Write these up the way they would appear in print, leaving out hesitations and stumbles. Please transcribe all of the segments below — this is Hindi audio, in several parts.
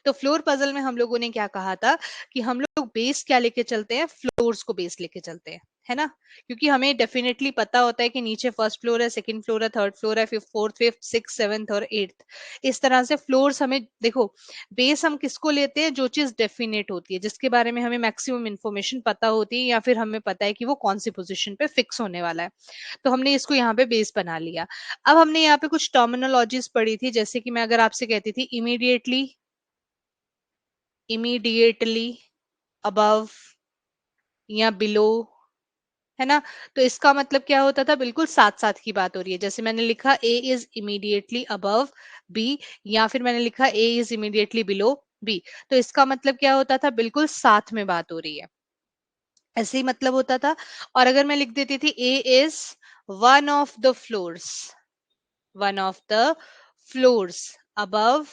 तो फ्लोर पजल में हम लोगों ने क्या कहा था कि हम लोग बेस क्या लेके चलते हैं, फ्लोर्स को बेस लेके चलते हैं, है ना। क्योंकि हमें डेफिनेटली पता होता है कि नीचे फर्स्ट फ्लोर है, सेकंड फ्लोर है, थर्ड फ्लोर है, fifth, fourth, fifth, six, seventh और एट्थ। इस तरह से फ्लोर्स हमें देखो, बेस हम किसको लेते हैं, जो चीज डेफिनेट होती है, जिसके बारे में हमें मैक्सिमम इन्फॉर्मेशन पता होती है, या फिर हमें पता है कि वो कौन सी पोजीशन पे फिक्स होने वाला है। तो हमने इसको यहाँ पे बेस बना लिया। अब हमने यहाँ पे कुछ टर्मिनोलॉजीज पढ़ी थी, जैसे कि मैं अगर आपसे कहती थी इमीडिएटली, इमीडिएटली अबव या बिलो, है ना। तो इसका मतलब क्या होता था, बिल्कुल साथ साथ की बात हो रही है। जैसे मैंने लिखा ए इज इमीडिएटली अबव बी, या फिर मैंने लिखा ए इज इमीडिएटली बिलो बी, तो इसका मतलब क्या होता था, बिल्कुल साथ में बात हो रही है, ऐसे ही मतलब होता था। और अगर मैं लिख देती थी A is one of the floors, one of the floors above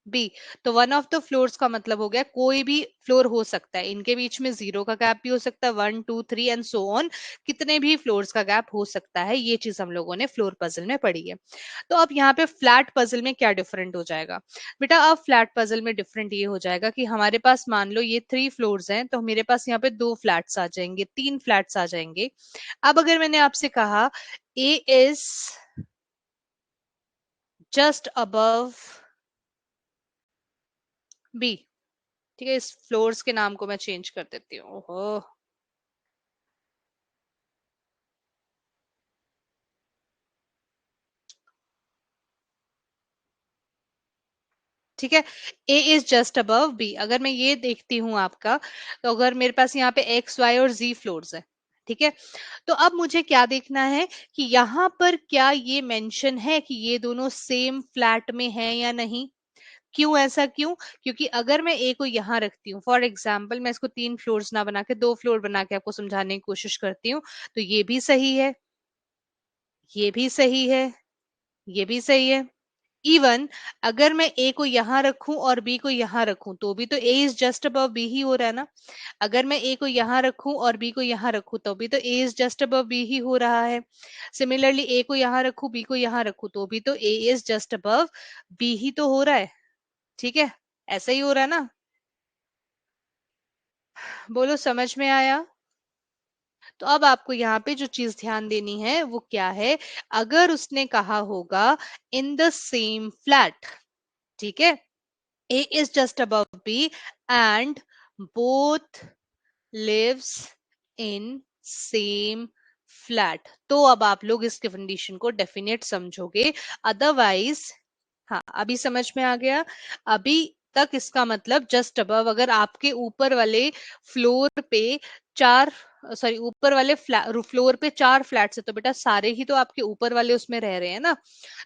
B, तो वन ऑफ द फ्लोर्स का मतलब हो गया कोई भी फ्लोर हो सकता है, इनके बीच में जीरो का गैप भी हो सकता है, 1 2 3 एंड सो ऑन, कितने भी फ्लोर्स का गैप हो सकता है। ये चीज हम लोगों ने फ्लोर पजल में पढ़ी है। तो अब यहाँ पे फ्लैट पजल में क्या डिफरेंट हो जाएगा बेटा, अब फ्लैट पजल में डिफरेंट ये हो जाएगा कि हमारे पास मान लो ये 3 फ्लोर्स हैं, तो मेरे पास यहाँ पे 2 फ्लैट्स आ जाएंगे, 3 फ्लैट्स आ जाएंगे। अब अगर मैंने आपसे कहा ए इज जस्ट अबव बी, ठीक है, इस फ्लोर्स के नाम को मैं चेंज कर देती हूँ। ओहो, ठीक है, ए इज जस्ट अबव बी। अगर मैं ये देखती हूँ आपका, तो अगर मेरे पास यहाँ पे एक्स वाई और जी फ्लोर्स है, ठीक है, तो अब मुझे क्या देखना है कि यहाँ पर क्या ये मेंशन है कि ये दोनों सेम फ्लैट में है या नहीं। क्यों, ऐसा क्यों, क्योंकि अगर मैं ए को यहाँ रखती हूँ, फॉर एग्जाम्पल मैं इसको 3 फ्लोर्स ना बना के 2 फ्लोर बना के आपको समझाने की कोशिश करती हूँ, तो ये भी सही है, ये भी सही है, ये भी सही है। इवन अगर मैं ए को यहाँ रखूं और बी को यहाँ रखूं, तो भी तो ए इज जस्ट अबव बी ही हो रहा है ना। अगर मैं ए को यहाँ रखूं और बी को यहाँ रखूं, तो भी तो ए इज जस्ट अबव बी ही हो रहा है। सिमिलरली ए को यहाँ रखूं, बी को यहाँ रखूं, तो भी तो ए इज जस्ट अबव बी ही तो हो रहा है। ठीक है, ऐसा ही हो रहा है ना। बोलो, समझ में आया। तो अब आपको यहाँ पे जो चीज ध्यान देनी है वो क्या है, अगर उसने कहा होगा इन द सेम फ्लैट, ठीक है, A is just above B and both lives in same flat, तो अब आप लोग इस कंडीशन को डेफिनेट समझोगे। अदरवाइज, हाँ अभी समझ में आ गया। अभी तक इसका मतलब जस्ट अबव, अगर आपके ऊपर वाले फ्लोर पे चार, सॉरी ऊपर वाले फ्लोर पे 4 फ्लैट्स है, तो बेटा सारे ही तो आपके ऊपर वाले उसमें रह रहे हैं ना।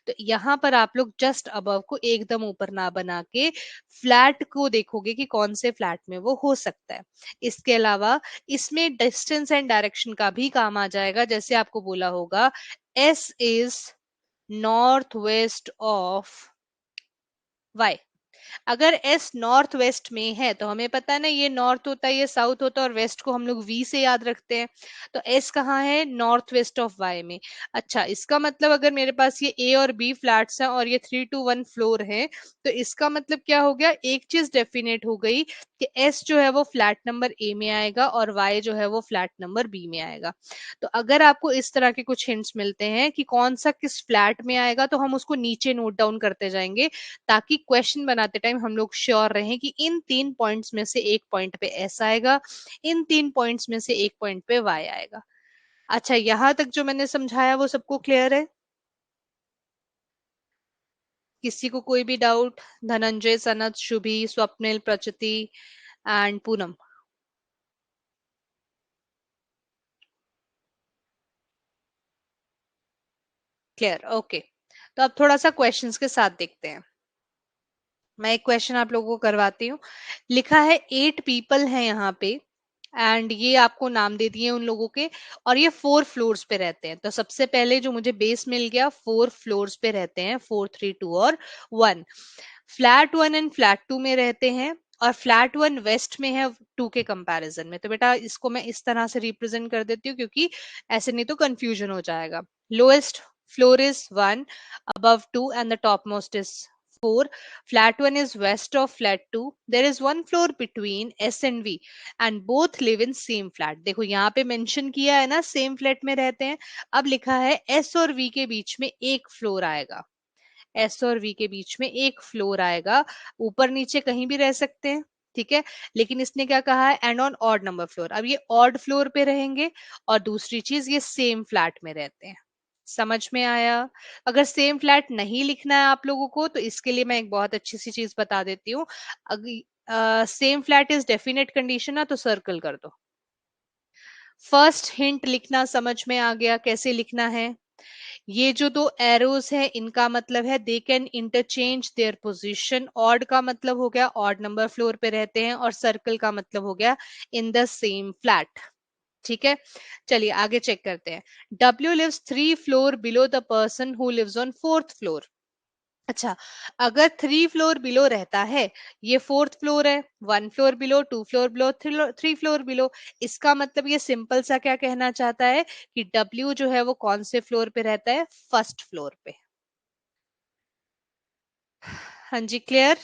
तो यहाँ पर आप लोग जस्ट अबव को एकदम ऊपर ना बना के फ्लैट को देखोगे कि कौन से फ्लैट में वो हो सकता है। इसके अलावा इसमें डिस्टेंस एंड डायरेक्शन का भी काम आ जाएगा। जैसे आपको बोला होगा S is north west of Y, अगर एस नॉर्थ वेस्ट में है, तो हमें पता है ना ये नॉर्थ होता है, ये साउथ होता है, और वेस्ट को हम लोग वी से याद रखते हैं। तो एस कहाँ है, नॉर्थ वेस्ट ऑफ वाई में। अच्छा, इसका मतलब अगर मेरे पास ये ए और बी फ्लैट्स हैं और ये 3 to 1 फ्लोर है, तो इसका मतलब क्या हो गया, एक चीज डेफिनेट हो गई कि एस जो है वो फ्लैट नंबर ए में आएगा और वाई जो है वो फ्लैट नंबर बी में आएगा। तो अगर आपको इस तरह के कुछ हिंट्स मिलते हैं कि कौन सा किस फ्लैट में आएगा, तो हम उसको नीचे नोट डाउन करते जाएंगे, ताकि क्वेश्चन बनाते टाइम हम लोग श्योर रहें कि इन 3 पॉइंट्स में से एक पॉइंट पे एस आएगा, इन 3 पॉइंट्स में से एक पॉइंट पे वाई आएगा। अच्छा, यहां तक जो मैंने समझाया वो सबको क्लियर है? किसी को कोई भी doubt? Dhananjay, Sanat, Shubhi, Swapnil, Prachiti and Poonam, clear, okay. तो अब थोड़ा सा क्वेश्चंस के साथ देखते हैं। मैं एक क्वेश्चन आप लोगों को करवाती हूँ। लिखा है 8 पीपल हैं यहाँ पे, एंड ये आपको नाम दे दिए उन लोगों के, और ये 4 फ्लोर्स पे रहते हैं। तो सबसे पहले जो मुझे बेस मिल गया, 4 फ्लोर्स पे रहते हैं, 4 3 2 और 1। फ्लैट 1 एंड फ्लैट 2 में रहते हैं, और फ्लैट 1 वेस्ट में है 2 के कंपैरिजन में। तो बेटा इसको मैं इस तरह से रिप्रेजेंट कर देती हूँ, क्योंकि ऐसे नहीं तो कंफ्यूजन हो जाएगा। Lowest floor is 1, above 2 and the topmost is 4. Flat 1 is west of flat 2. There is one floor between S and V and both live in same flat. देखो यहाँ पे मेंशन किया है ना, सेम फ्लैट में रहते हैं. अब लिखा है S और V के बीच में एक फ्लोर आएगा. एस और वी के बीच में एक फ्लोर आएगा. ऊपर नीचे कहीं भी रह सकते हैं. ठीक है. लेकिन इसने क्या कहा है, and on odd number floor. अब ये ऑड फ्लोर पे रहेंगे. और दूसरी चीज, ये सेम फ्लैट में रहते हैं. समझ में आया? अगर सेम फ्लैट नहीं लिखना है आप लोगों को, तो इसके लिए मैं एक बहुत अच्छी सी चीज बता देती हूँ. अगर same flat is definite condition ना, तो सर्कल कर दो. फर्स्ट हिंट लिखना समझ में आ गया कैसे लिखना है. ये जो दो एरोज है, इनका मतलब है they can interchange their position. Odd का मतलब हो गया ऑड नंबर फ्लोर पे रहते हैं, और सर्कल का मतलब हो गया इन द सेम फ्लैट. ठीक है. चलिए आगे चेक करते हैं. W lives 3 floor below the person who lives on 4th floor. अच्छा. अगर 3 फ्लोर बिलो रहता है, ये 4th फ्लोर है. 1 floor below, 2 floor below, 3 floor below. इसका मतलब ये सिंपल सा क्या कहना चाहता है कि डब्ल्यू जो है वो कौन से फ्लोर पे रहता है, फर्स्ट फ्लोर पे. हाँ जी, क्लियर.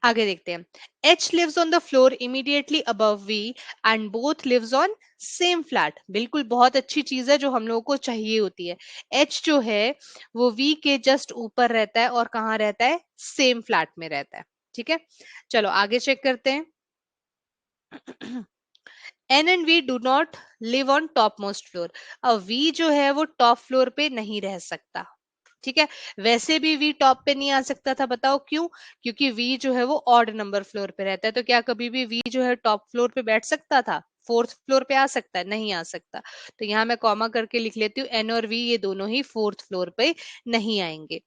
आगे देखते हैं. H lives on the floor immediately above V and both lives on same flat. बिल्कुल बहुत अच्छी चीज है जो हम लोगों को चाहिए होती है. एच जो है वो वी के जस्ट ऊपर रहता है, और कहाँ रहता है, सेम फ्लैट में रहता है. ठीक है. चलो आगे चेक करते हैं. N and V do not live on top most floor. अब वी जो है वो टॉप फ्लोर पे नहीं रह सकता. ठीक है. वैसे भी वी टॉप पे नहीं आ सकता था, बताओ क्यों. क्योंकि वी जो है वो ऑड नंबर फ्लोर पे रहता है. तो क्या कभी भी वी जो है टॉप फ्लोर पे बैठ सकता था, 4th फ्लोर पे आ सकता है, नहीं आ सकता. तो यहाँ मैं कॉमा करके लिख लेती हूँ, एन और वी ये दोनों ही 4th फ्लोर पे नहीं आएंगे.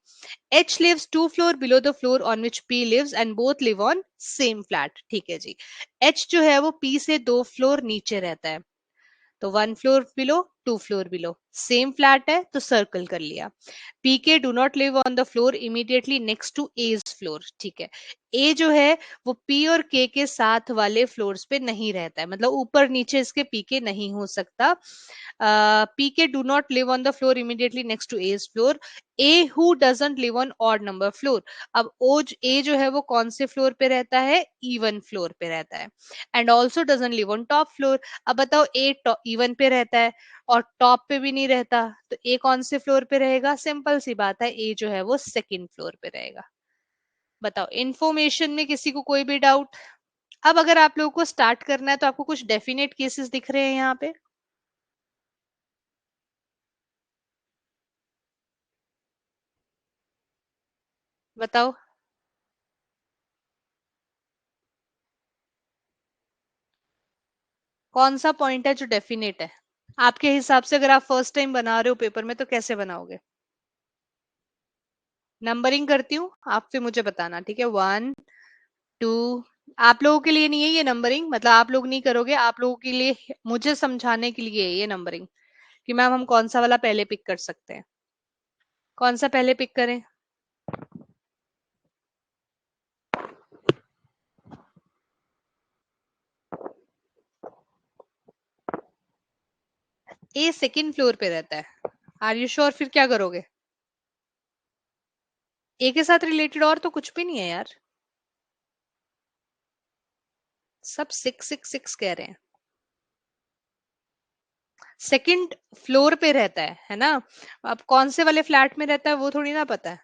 H lives 2 floor below the floor on which P lives and both live on same flat. ठीक है जी. एच जो है वो पी से 2 फ्लोर नीचे रहता है. तो 1 floor below, 2 floor below, same flat है तो सर्कल कर लिया. P K do not live on the floor immediately next to A's floor. ठीक है. ए जो है वो पी और के साथ वाले फ्लोर्स पे नहीं रहता है, मतलब ऊपर नीचे इसके पीके नहीं हो सकता. P K do not live on the floor immediately next to A's floor. A who doesn't live on odd number floor. अब ओ ए जो है वो कौन से फ्लोर पे रहता है, इवन फ्लोर पे रहता है. And also doesn't live on top floor. अब बताओ, ए इवन पे रहता है और टॉप पे भी नहीं रहता, तो ए कौन से फ्लोर पे रहेगा, सिंपल सी बात है, ए जो है वो सेकंड फ्लोर पे रहेगा. बताओ, इंफॉर्मेशन में किसी को कोई भी डाउट. अब अगर आप लोगों को स्टार्ट करना है, तो आपको कुछ डेफिनेट केसेस दिख रहे हैं यहाँ पे. बताओ कौन सा पॉइंट है जो डेफिनेट है आपके हिसाब से. अगर आप फर्स्ट टाइम बना रहे हो पेपर में, तो कैसे बनाओगे. नंबरिंग करती हूँ, आप फिर मुझे बताना. ठीक है. 1, 2. आप लोगों के लिए नहीं है ये नंबरिंग, मतलब आप लोग नहीं करोगे, आप लोगों के लिए, मुझे समझाने के लिए है ये नंबरिंग, कि मैम हम कौन सा वाला पहले पिक कर सकते हैं. कौन सा पहले पिक करें. ए सेकंड फ्लोर पे रहता है. आर यू श्योर, फिर क्या करोगे. ए के साथ रिलेटेड और तो कुछ भी नहीं है यार. सब 6 6 6 कह रहे हैं. सेकंड फ्लोर पे रहता है ना. अब कौन से वाले फ्लैट में रहता है वो थोड़ी ना पता है.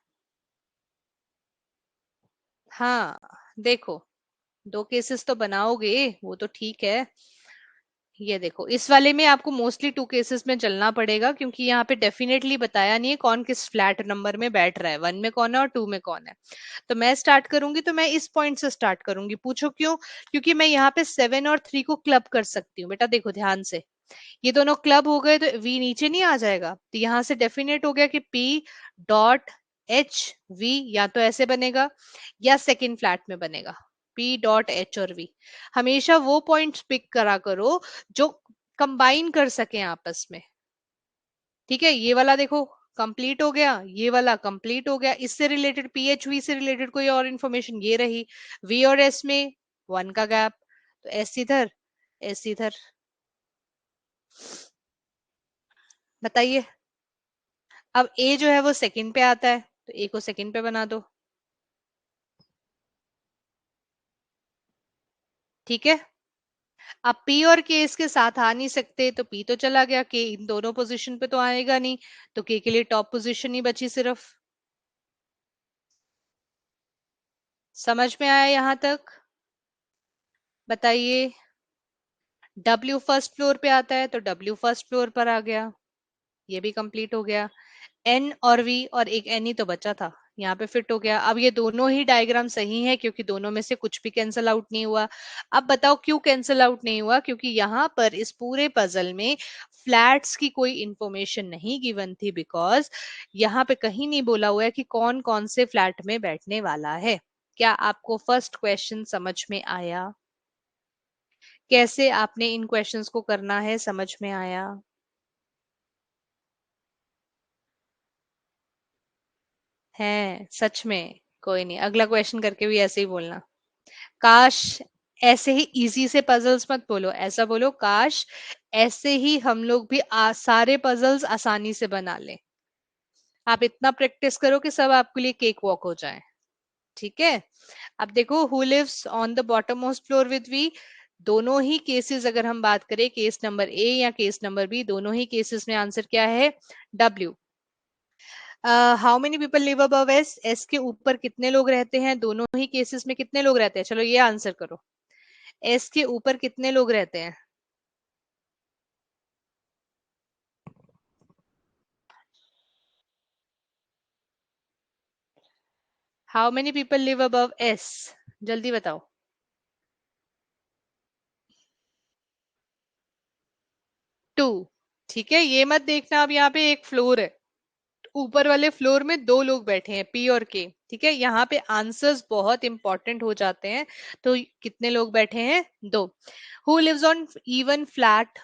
हाँ. देखो, दो केसेस तो बनाओगे, वो तो ठीक है. ये देखो, इस वाले में आपको मोस्टली 2 केसेस में चलना पड़ेगा, क्योंकि यहाँ पे डेफिनेटली बताया नहीं है कौन किस फ्लैट नंबर में बैठ रहा है, 1 में कौन है और 2 में कौन है. तो मैं स्टार्ट करूंगी, तो मैं इस पॉइंट से स्टार्ट करूंगी. पूछो क्यों. क्योंकि मैं यहाँ पे 7 और 3 को क्लब कर सकती हूँ. बेटा देखो ध्यान से, ये दोनों क्लब हो गए तो वी नीचे नहीं आ जाएगा. तो यहाँ से डेफिनेट हो गया कि पी डॉट एच वी या तो ऐसे बनेगा, या सेकंड फ्लैट में बनेगा, पी डॉट एच और वी. हमेशा वो पॉइंट्स पिक करा करो जो कंबाइन कर सके आपस में. ठीक है. ये वाला देखो कंप्लीट हो गया, ये वाला कंप्लीट हो गया. इससे रिलेटेड पीएचवी से रिलेटेड कोई और इन्फॉर्मेशन ये रही. वी और एस में 1 का गैप, तो एस इधर, एस इधर. बताइए. अब ए जो है वो सेकंड पे आता है, तो ए को सेकंड पे बना दो। ठीक है। अब पी और के इसके साथ आ नहीं सकते, तो पी तो चला गया, के इन दोनों पोजीशन पे तो आएगा नहीं, तो के लिए टॉप पोजीशन ही बची सिर्फ। समझ में आया यहां तक? बताइए। डब्ल्यू फर्स्ट फ्लोर पे आता है, तो डब्ल्यू फर्स्ट फ्लोर पर आ गया, ये भी कंप्लीट हो गया। एन और वी और एक एन ही तो बचा था, यहाँ पे फिट हो गया। अब ये दोनों ही डायग्राम सही है, क्योंकि दोनों में से कुछ भी कैंसिल आउट नहीं हुआ। अब बताओ क्यों कैंसिल आउट नहीं हुआ? क्योंकि यहाँ पर इस पूरे पजल में फ्लैट्स की कोई इंफॉर्मेशन नहीं गिवन थी, बिकॉज यहाँ पे कहीं नहीं बोला हुआ है कि कौन कौन से फ्लैट में बैठने वाला है। क्या आपको फर्स्ट क्वेश्चन समझ में आया? कैसे आपने इन क्वेश्चंस को करना है, समझ में आया? है सच में? कोई नहीं, अगला क्वेश्चन करके भी ऐसे ही बोलना। काश ऐसे ही इजी से पजल्स मत बोलो, ऐसा बोलो काश ऐसे ही हम लोग भी सारे पजल्स आसानी से बना लें। आप इतना प्रैक्टिस करो कि सब आपके लिए केक वॉक हो जाए। ठीक है। अब देखो, who lives on the bottom most floor with V. दोनों ही केसेस अगर हम बात करें, केस नंबर ए या केस नंबर बी, दोनों ही केसेस में आंसर क्या है? W. How many people live above S, S के ऊपर कितने लोग रहते हैं? दोनों ही केसेस में कितने लोग रहते हैं? चलो ये आंसर करो। एस के ऊपर कितने लोग रहते हैं? How many people live above S? जल्दी बताओ। टू। ठीक है, ये मत देखना अब यहाँ पे एक फ्लोर है, ऊपर वाले फ्लोर में दो लोग बैठे हैं, पी और के। ठीक है, यहाँ पे आंसर्स बहुत इंपॉर्टेंट हो जाते हैं। तो कितने लोग बैठे हैं? दो। Who lives on even flat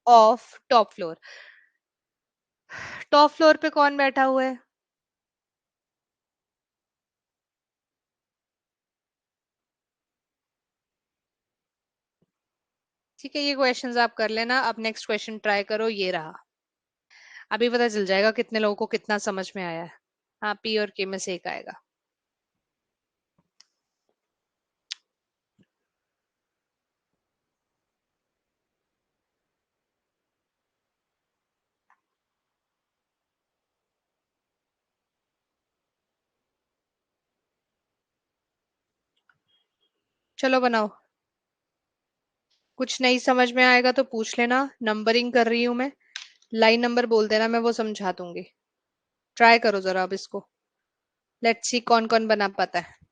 of top floor? Top floor पे कौन बैठा हुआ है? ठीक है, ये क्वेश्चंस आप कर लेना। अब नेक्स्ट क्वेश्चन ट्राई करो, ये रहा। अभी पता चल जाएगा कितने लोगों को कितना समझ में आया है। हाँ, पी और के में से एक आएगा। चलो बनाओ। कुछ नहीं समझ में आएगा तो पूछ लेना, नंबरिंग कर रही हूं मैं। लाइन नंबर बोल देना, मैं वो समझा दूंगी। ट्राई करो जरा अब इसको। लेट्स सी कौन कौन बना पाता है।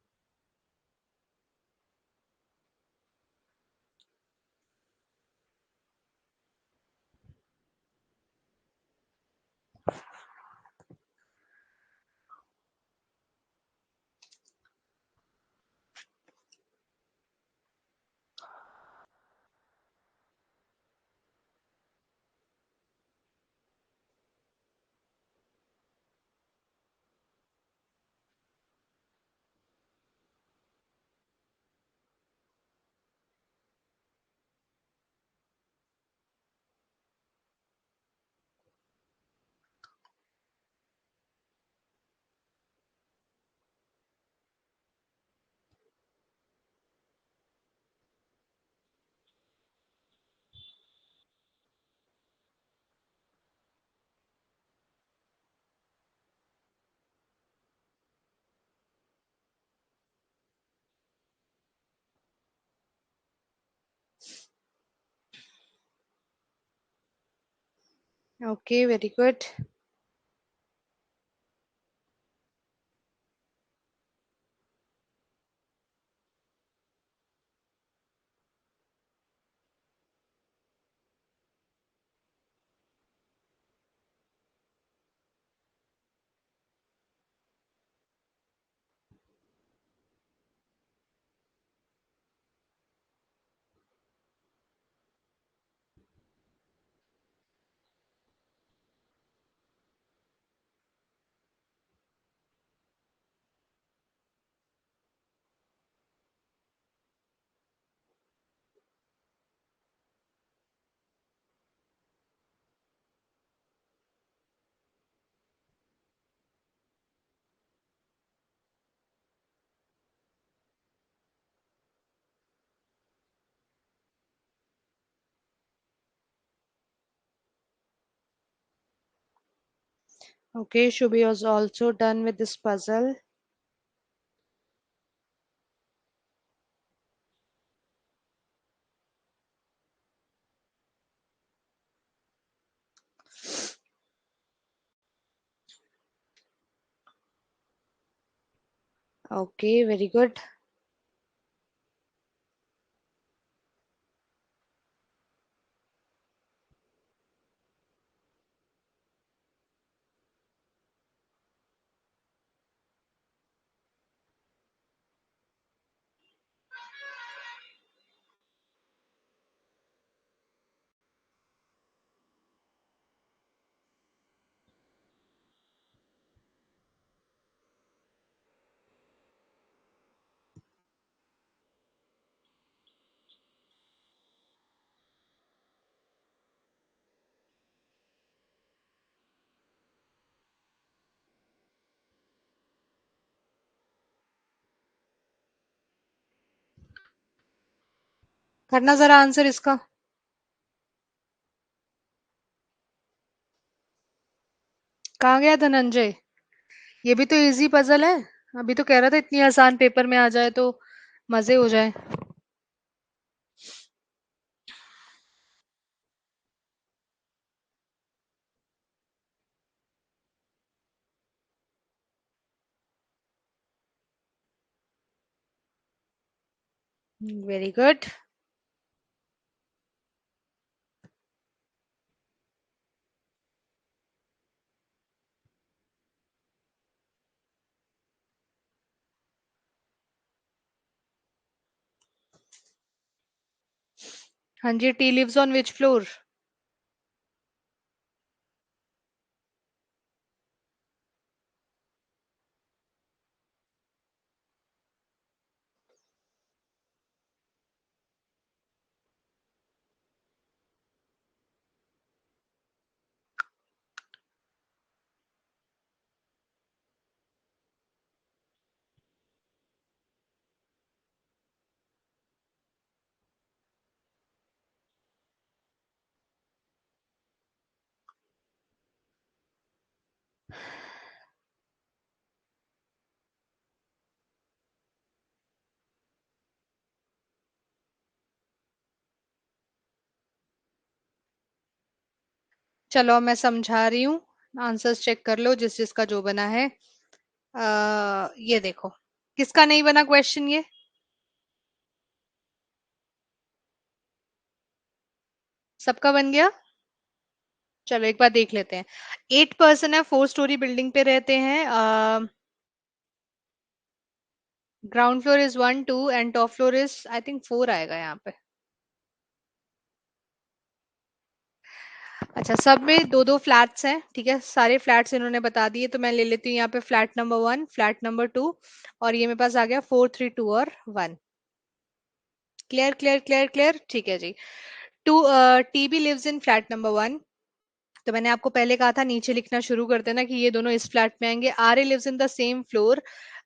Okay, very good. Okay, Shubhi was also done with this puzzle. Okay, very good. करना जरा आंसर इसका। कहाँ गया धनंजय? ये भी तो इजी पजल है। अभी तो कह रहा था इतनी आसान पेपर में आ जाए तो मजे हो जाए। Very good. हाँ जी, T lives on which floor? चलो मैं समझा रही हूँ। आंसर्स चेक कर लो जिस जिसका जो बना है। ये देखो, किसका नहीं बना क्वेश्चन ये? सबका बन गया। चलो एक बार देख लेते हैं। 8 पर्सन है, 4 स्टोरी बिल्डिंग पे रहते हैं। Ground floor is 1 2 and top floor is I think 4 आएगा यहाँ पे। अच्छा, सब में दो दो फ्लैट्स हैं, ठीक है, सारे फ्लैट्स इन्होंने बता दिए, तो मैं ले लेती हूँ यहाँ पे फ्लैट नंबर 1, फ्लैट नंबर 2, और ये मेरे पास आ गया 4 3 2 और 1। क्लियर क्लियर क्लियर क्लियर, ठीक है जी। Two T B lives in flat number 1। तो मैंने आपको पहले कहा था नीचे लिखना शुरू कर देना कि ये दोनों इस फ्लैट में आएंगे। R A lives in the same floor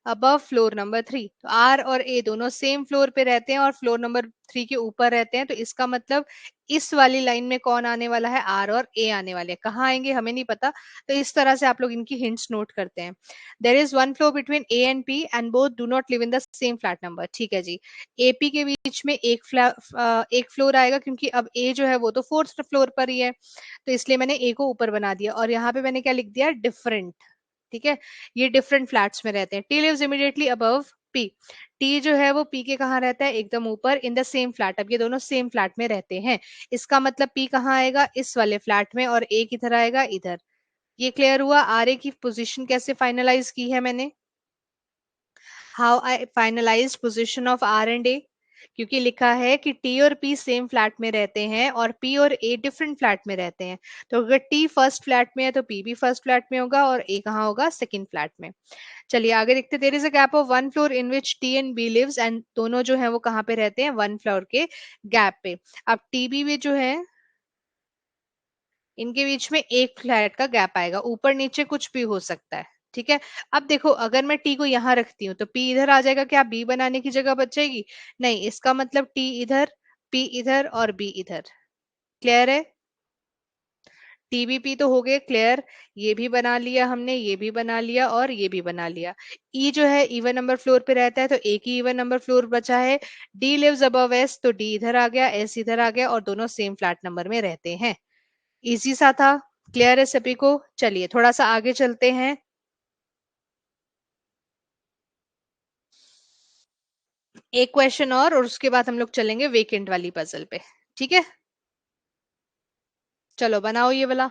above floor number 3। तो आर और ए दोनों सेम फ्लोर पे रहते हैं और फ्लोर नंबर 3 के ऊपर रहते हैं, तो इसका मतलब इस वाली लाइन में कौन आने वाला है? आर और ए आने वाले हैं। कहाँ आएंगे हमें नहीं पता, तो इस तरह से आप लोग इनकी हिंट्स नोट करते हैं। There is one floor between A and P and both do not live in the same flat number, ठीक है जी। एपी के बीच में एक फ्लोर आएगा, क्योंकि अब ए जो है वो तो 4th फ्लोर पर ही है, तो इसलिए मैंने ए को ऊपर बना दिया, और यहाँ पे मैंने क्या लिख दिया? डिफरेंट। ठीक है, ये डिफरेंट फ्लैट्स में रहते हैं। T lives immediately above P. T जो है वो पी के कहाँ रहता है? एकदम ऊपर, इन द सेम फ्लैट। अब ये दोनों सेम फ्लैट में रहते हैं, इसका मतलब पी कहाँ आएगा? इस वाले फ्लैट में, और ए किधर आएगा? इधर। ये क्लियर हुआ? आर ए की पोजीशन कैसे फाइनलाइज की है मैंने? How I finalise position of R and A, क्योंकि लिखा है कि टी और पी सेम फ्लैट में रहते हैं और पी और ए डिफरेंट फ्लैट में रहते हैं। तो अगर टी फर्स्ट फ्लैट में है तो पी भी फर्स्ट फ्लैट में होगा, और ए कहाँ होगा? सेकंड फ्लैट में। चलिए आगे देखते। There is a gap of 1 floor in which T and B lives, and दोनों जो है वो कहाँ पे रहते हैं? 1 फ्लोर के गैप पे। अब टी बी में जो है, इनके बीच में एक फ्लैट का गैप आएगा, ऊपर नीचे कुछ भी हो सकता है, ठीक है। अब देखो, अगर मैं टी को यहाँ रखती हूँ तो पी इधर आ जाएगा, क्या बी बनाने की जगह बचेगी? नहीं, इसका मतलब टी इधर, पी इधर और बी इधर। क्लियर है? टीबीपी तो हो गए क्लियर। ये भी बना लिया हमने, ये भी बना लिया और ये भी बना लिया। ई जो है इवन नंबर फ्लोर पे रहता है, तो एक ही इवन नंबर फ्लोर बचा है। डी लिव्स अबव एस, तो डी इधर आ गया, एस इधर आ गया, और दोनों सेम फ्लैट नंबर में रहते हैं। इजी सा था। क्लियर है सभी को? चलिए थोड़ा सा आगे चलते हैं। एक क्वेश्चन और उसके बाद हम लोग चलेंगे वेकेंट वाली पजल पे। ठीक है, चलो बनाओ ये वाला।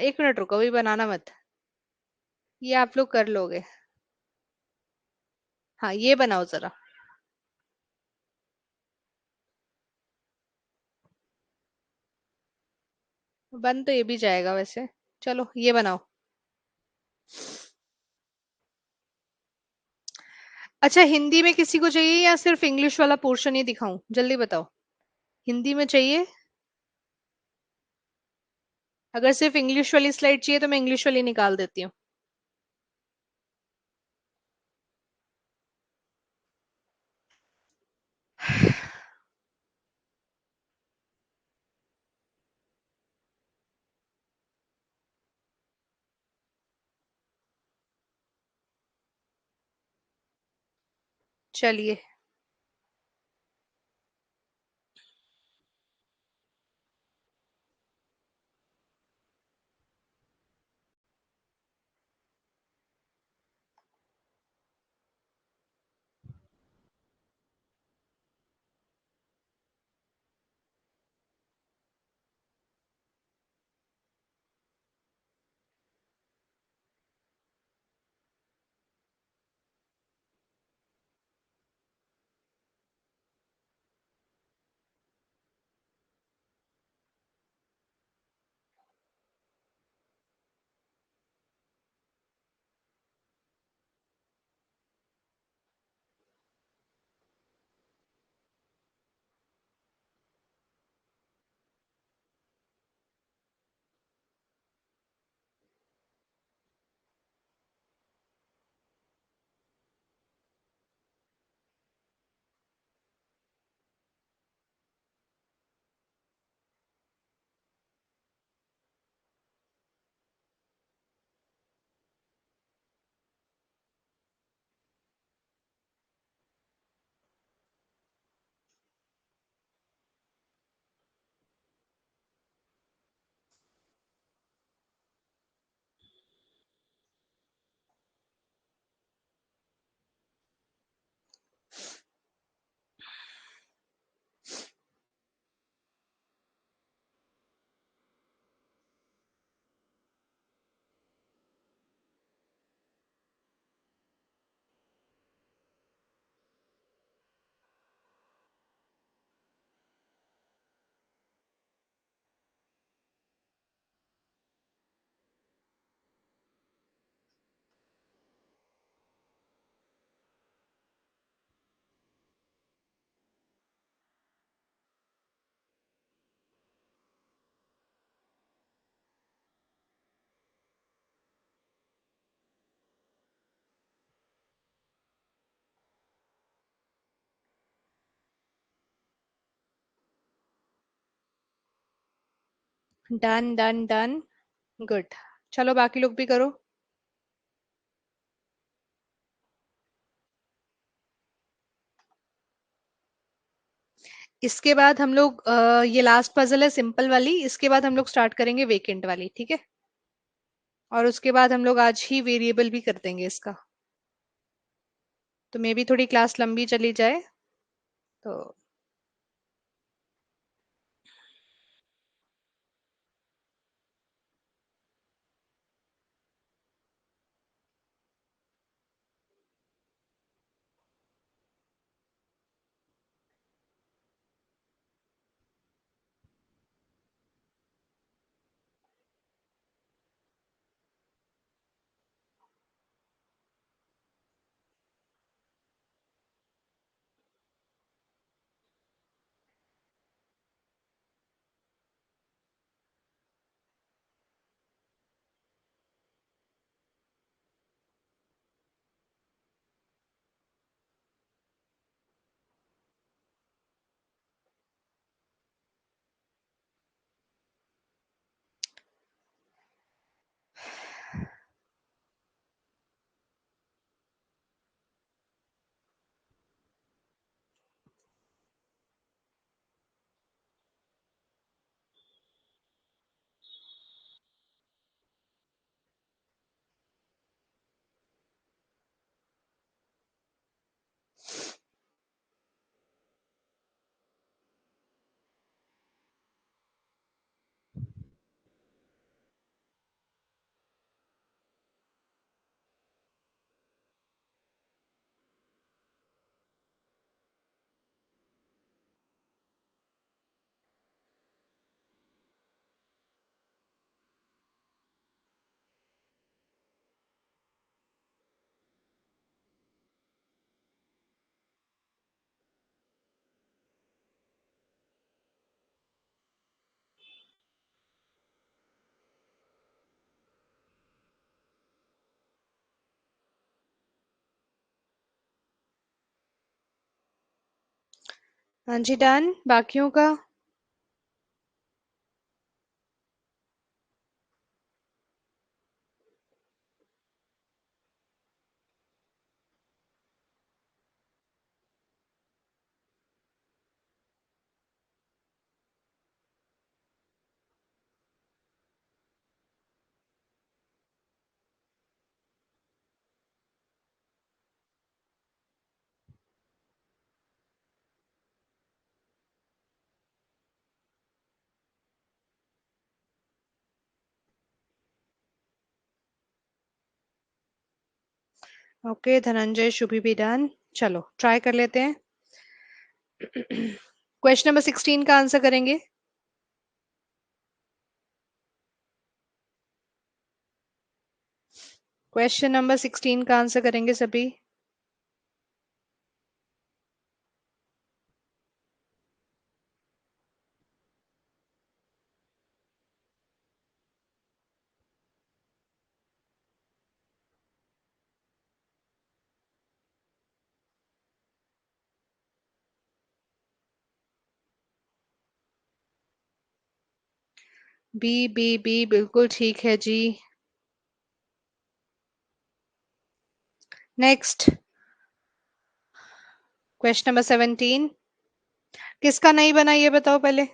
1 मिनट रुको, अभी बनाना मत। ये आप लोग कर लोगे। हाँ ये बनाओ जरा। बन तो ये भी जाएगा वैसे। चलो ये बनाओ। अच्छा, हिंदी में किसी को चाहिए या सिर्फ इंग्लिश वाला पोर्शन ही दिखाऊं? जल्दी बताओ। हिंदी में चाहिए? अगर सिर्फ इंग्लिश वाली स्लाइड चाहिए तो मैं इंग्लिश वाली निकाल देती हूँ। चलिए। Done done done. गुड। चलो बाकी लोग भी करो। इसके बाद हम लोग ये लास्ट पजल है सिंपल वाली, इसके बाद हम लोग स्टार्ट करेंगे वेकेंट वाली, ठीक है? और उसके बाद हम लोग आज ही वेरिएबल भी कर देंगे इसका। तो मे भी थोड़ी क्लास लंबी चली जाए। तो हाँ जी, डन। बाकियों का? ओके, धनंजय, शुभी भी डन। चलो ट्राई कर लेते हैं। क्वेश्चन नंबर 16 का आंसर करेंगे। क्वेश्चन नंबर 16 का आंसर करेंगे सभी। बी बी बी बिल्कुल ठीक है जी। Next, question number 17। किसका नहीं बना ये बताओ पहले।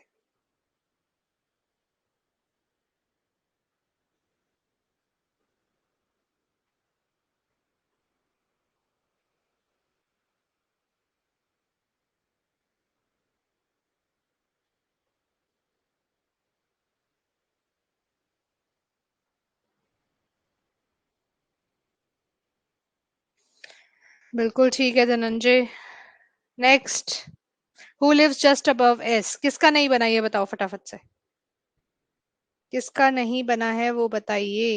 बिल्कुल ठीक है Dhananjay. Next, who lives just above S? किसका नहीं बना ये बताओ फटाफट से। किसका नहीं बना है वो बताइए।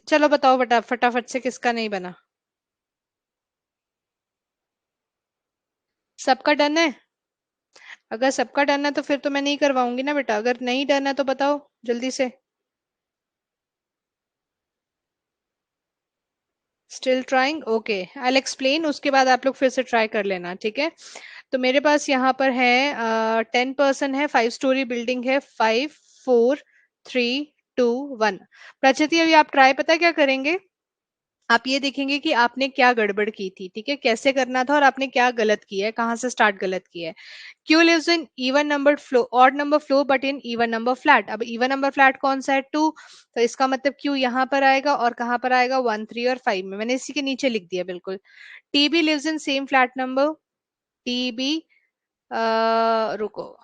चलो बताओ बटा फटाफट से किसका नहीं बना। सबका डन है? अगर सबका डन है तो फिर तो मैं नहीं करवाऊंगी ना बेटा। अगर नहीं डन है तो बताओ जल्दी से। Still trying? Okay, I will explain, उसके बाद आप लोग फिर से ट्राई कर लेना, ठीक है। तो मेरे पास यहाँ पर है 10 पर्सन है, 5 स्टोरी बिल्डिंग है, 5, 4, 3, 2, 1। प्रचिति अभी आप ट्राई पता है क्या करेंगे? आप ये देखेंगे कि आपने क्या गड़बड़ की थी, ठीक है, कैसे करना था और आपने क्या गलत किया है, कहाँ से स्टार्ट गलत किया है। Q lives in even number floor odd number floor but in even number flat. अब इवन नंबर फ्लैट कौन सा है? 2। तो इसका मतलब क्यू यहाँ पर आएगा और कहाँ पर आएगा? 1, 3 और 5 में। मैंने इसी के नीचे लिख दिया बिल्कुल। TB lives in same flat number. TB, रुको,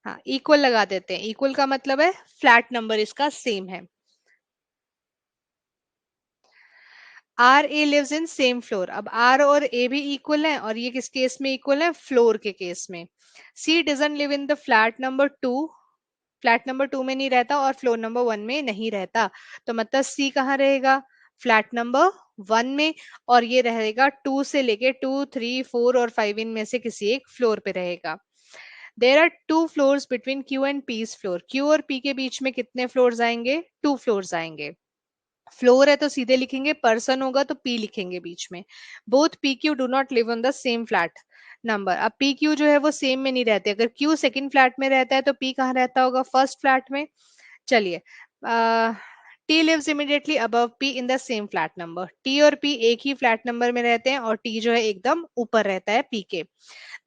हाँ इक्वल लगा देते हैं। इक्वल का मतलब है फ्लैट नंबर इसका सेम है। R A lives in same floor. अब आर और ए भी इक्वल है और ये किस केस में इक्वल है? फ्लोर के केस में। C doesn't live in the flat number 2। Flat number 2 में नहीं रहता और फ्लोर नंबर 1 में नहीं रहता। तो मतलब सी कहाँ रहेगा? फ्लैट नंबर 1 में। और ये रहेगा 2 से लेके 2, 3, 4 और 5 इनमें से किसी एक फ्लोर पे रहेगा। There are 2 floors between Q and P's floor. Q और पी के बीच में कितने फ्लोर्स आएंगे? 2 फ्लोर्स आएंगे। फ्लोर है तो सीधे लिखेंगे, पर्सन होगा तो पी लिखेंगे बीच में। Both P Q do not live on the same flat number. अब पी क्यू जो है वो सेम में नहीं रहते। अगर क्यू सेकंड फ्लैट में रहता है तो पी कहाँ रहता होगा? फर्स्ट फ्लैट में। चलिए, T lives immediately above P in the same flat number. T और पी एक ही फ्लैट नंबर में रहते हैं और टी जो है एकदम ऊपर रहता है पी के।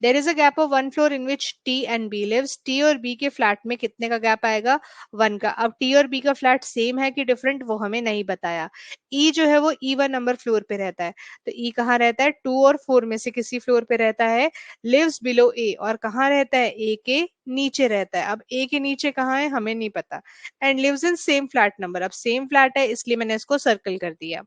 There is a gap of 1 floor in which T and B lives. T और बी के फ्लैट में कितने का गैप आएगा? 1 का। अब टी और बी का फ्लैट सेम है कि डिफरेंट वो हमें नहीं बताया। ई जो है वो E1 नंबर फ्लोर पे रहता है। तो ई कहाँ रहता है? 2 और 4 में से किसी फ्लोर पे रहता है। लिव्स बिलो ए, और कहाँ रहता है? ए के नीचे रहता है। अब ए के नीचे कहाँ है हमें नहीं पता। And lives in same flat number. अब सेम फ्लैट है इसलिए मैंने इसको सर्कल कर दिया।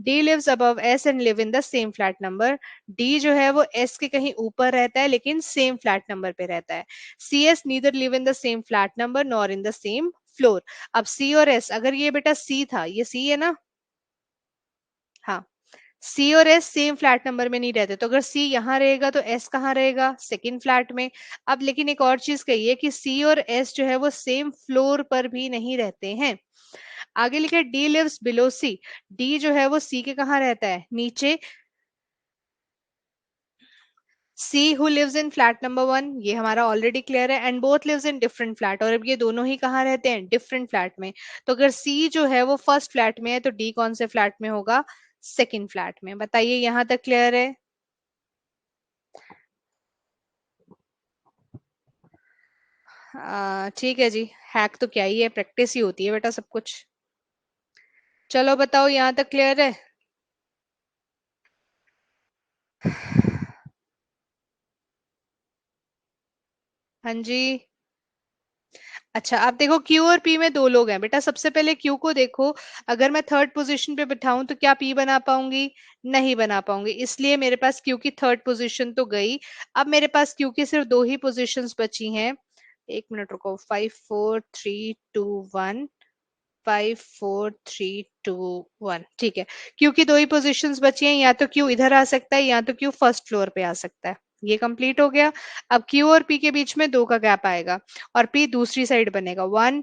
D lives above S and live in the same flat number. D जो है वो एस के कहीं ऊपर रहता है लेकिन सेम फ्लैट नंबर पे रहता है। C S neither live in the same flat number nor in the same floor. अब सी और एस, अगर ये बेटा सी था, ये सी है ना? हाँ, सी और एस सेम फ्लैट नंबर में नहीं रहते, तो अगर सी यहाँ रहेगा तो एस कहाँ रहेगा, सेकंड फ्लैट में। अब लेकिन एक और चीज कही है कि सी और एस जो है वो सेम फ्लोर पर भी नहीं रहते हैं। आगे लिखा है D lives below C. D जो है वो सी के कहाँ रहता है, नीचे। C who lives in flat number 1, ये हमारा ऑलरेडी क्लियर है, and both lives in different flat, और अब ये दोनों ही कहाँ रहते हैं, डिफरेंट फ्लैट में। तो अगर सी जो है वो फर्स्ट फ्लैट में है तो डी कौन से फ्लैट में होगा, सेकंड फ्लैट में। बताइए यहां तक क्लियर है। ठीक है जी। हैक तो क्या ही है, प्रैक्टिस ही होती है बेटा सब कुछ। चलो बताओ यहाँ तक क्लियर है। हाँ जी। अच्छा आप देखो क्यू और पी में दो लोग हैं बेटा, सबसे पहले क्यू को देखो। अगर मैं थर्ड पोजीशन पे बिठाऊं तो क्या पी बना पाऊंगी, नहीं बना पाऊंगी, इसलिए मेरे पास क्यू की थर्ड पोजीशन तो गई। अब मेरे पास क्यू की सिर्फ दो ही पोजीशंस बची हैं। एक मिनट रुको, 5 4 3 2 1, 5 4 3 2 1, ठीक है। क्यू की दो ही पोजीशंस बची हैं, या तो क्यू इधर आ सकता है या तो क्यू फर्स्ट फ्लोर पे आ सकता है। ये कंप्लीट हो गया। अब क्यू और पी के बीच में दो का गैप आएगा, और पी दूसरी साइड बनेगा। 1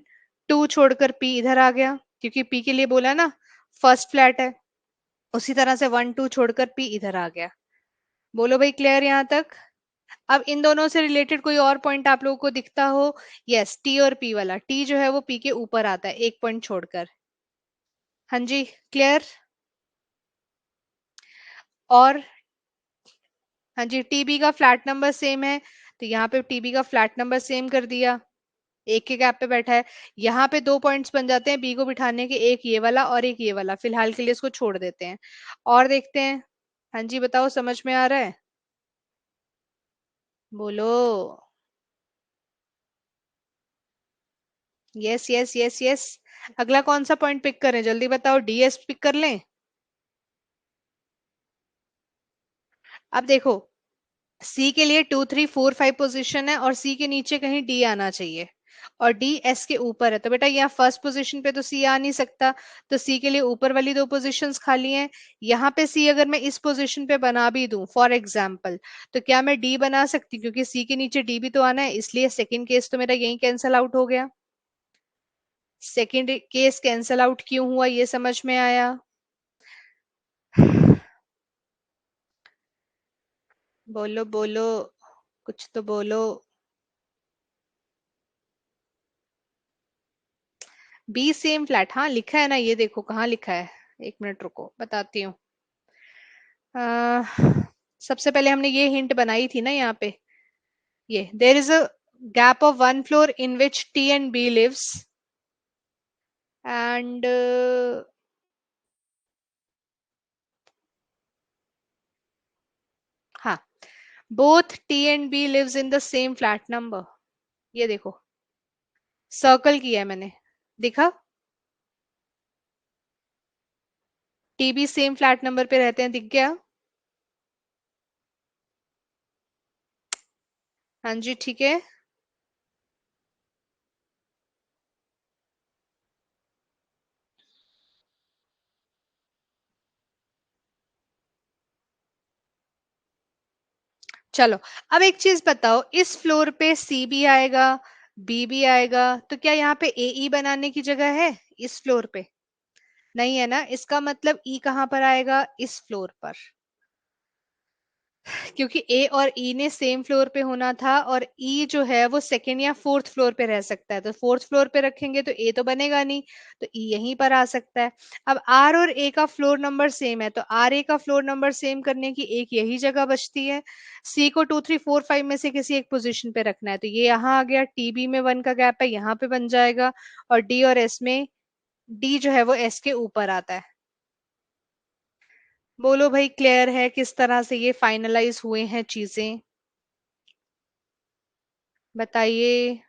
2 छोड़कर पी इधर आ गया, क्योंकि पी के लिए बोला ना फर्स्ट फ्लैट है। उसी तरह से 1 2 छोड़कर पी इधर आ गया। बोलो भाई क्लियर यहाँ तक। अब इन दोनों से रिलेटेड कोई और पॉइंट आप लोगों को दिखता हो। यस, टी और पी वाला, टी जो है वो पी के ऊपर आता है एक पॉइंट छोड़कर। हाँ जी, क्लियर। और हाँ जी, टीबी का फ्लैट नंबर सेम है, तो यहाँ पे टीबी का फ्लैट नंबर सेम कर दिया। एक के गैप पे बैठा है। यहाँ पे दो पॉइंट्स बन जाते हैं बी को बिठाने के, एक ये वाला और एक ये वाला, फिलहाल के लिए इसको छोड़ देते हैं और देखते हैं। हाँ जी बताओ, समझ में आ रहा है, बोलो। Yes yes yes yes. अगला कौन सा पॉइंट पिक करें, जल्दी बताओ, डीएस पिक कर लें। अब देखो, सी के लिए 2 3 4 5 पोजीशन है, और सी के नीचे कहीं डी आना चाहिए, और डी एस के ऊपर है, तो बेटा यहाँ फर्स्ट पोजीशन पे तो सी आ नहीं सकता। तो सी के लिए ऊपर वाली दो पोजीशंस खाली हैं। यहाँ पे सी अगर मैं इस पोजीशन पे बना भी दूं फॉर एग्जाम्पल, तो क्या मैं डी बना सकती, क्योंकि सी के नीचे डी भी तो आना है, इसलिए सेकंड केस तो मेरा यही कैंसल आउट हो गया। सेकंड केस कैंसल आउट क्यों हुआ, ये समझ में आया। बोलो बोलो, कुछ तो बोलो। बी सेम फ्लैट, हाँ लिखा है ना, ये देखो कहाँ लिखा है। एक मिनट रुको बताती हूँ। सबसे पहले हमने ये हिंट बनाई थी ना यहाँ पे, ये there is a gap of 1 floor in which T and B lives, and हाँ, both T and B lives in the same flat number. ये देखो, सर्कल किया है मैंने, दिखा। T B same flat number पे रहते हैं, दिख गया। हाँ जी ठीक है। चलो, अब एक चीज बताओ, इस फ्लोर पे सी भी आएगा, बी भी आएगा, तो क्या यहाँ पे ए ई बनाने की जगह है इस फ्लोर पे, नहीं है ना। इसका मतलब ई कहाँ पर आएगा, इस फ्लोर पर, क्योंकि ए और ई ने सेम फ्लोर पे होना था, और ई जो है वो सेकंड या फोर्थ फ्लोर पे रह सकता है, तो फोर्थ फ्लोर पे रखेंगे तो ए तो बनेगा नहीं, तो ई यहीं पर आ सकता है। अब आर और ए का फ्लोर नंबर सेम है, तो आर ए का फ्लोर नंबर सेम करने की एक यही जगह बचती है। सी को 2 3 4 5 में से किसी एक पोजीशन पे रखना है, तो ये यहाँ आ गया, टीबी में 1 का गैप है, यहाँ पे बन जाएगा। और डी और एस में, डी जो है वो एस के ऊपर आता है। बोलो भाई क्लियर है किस तरह से ये फाइनलाइज हुए हैं चीजें, बताइए।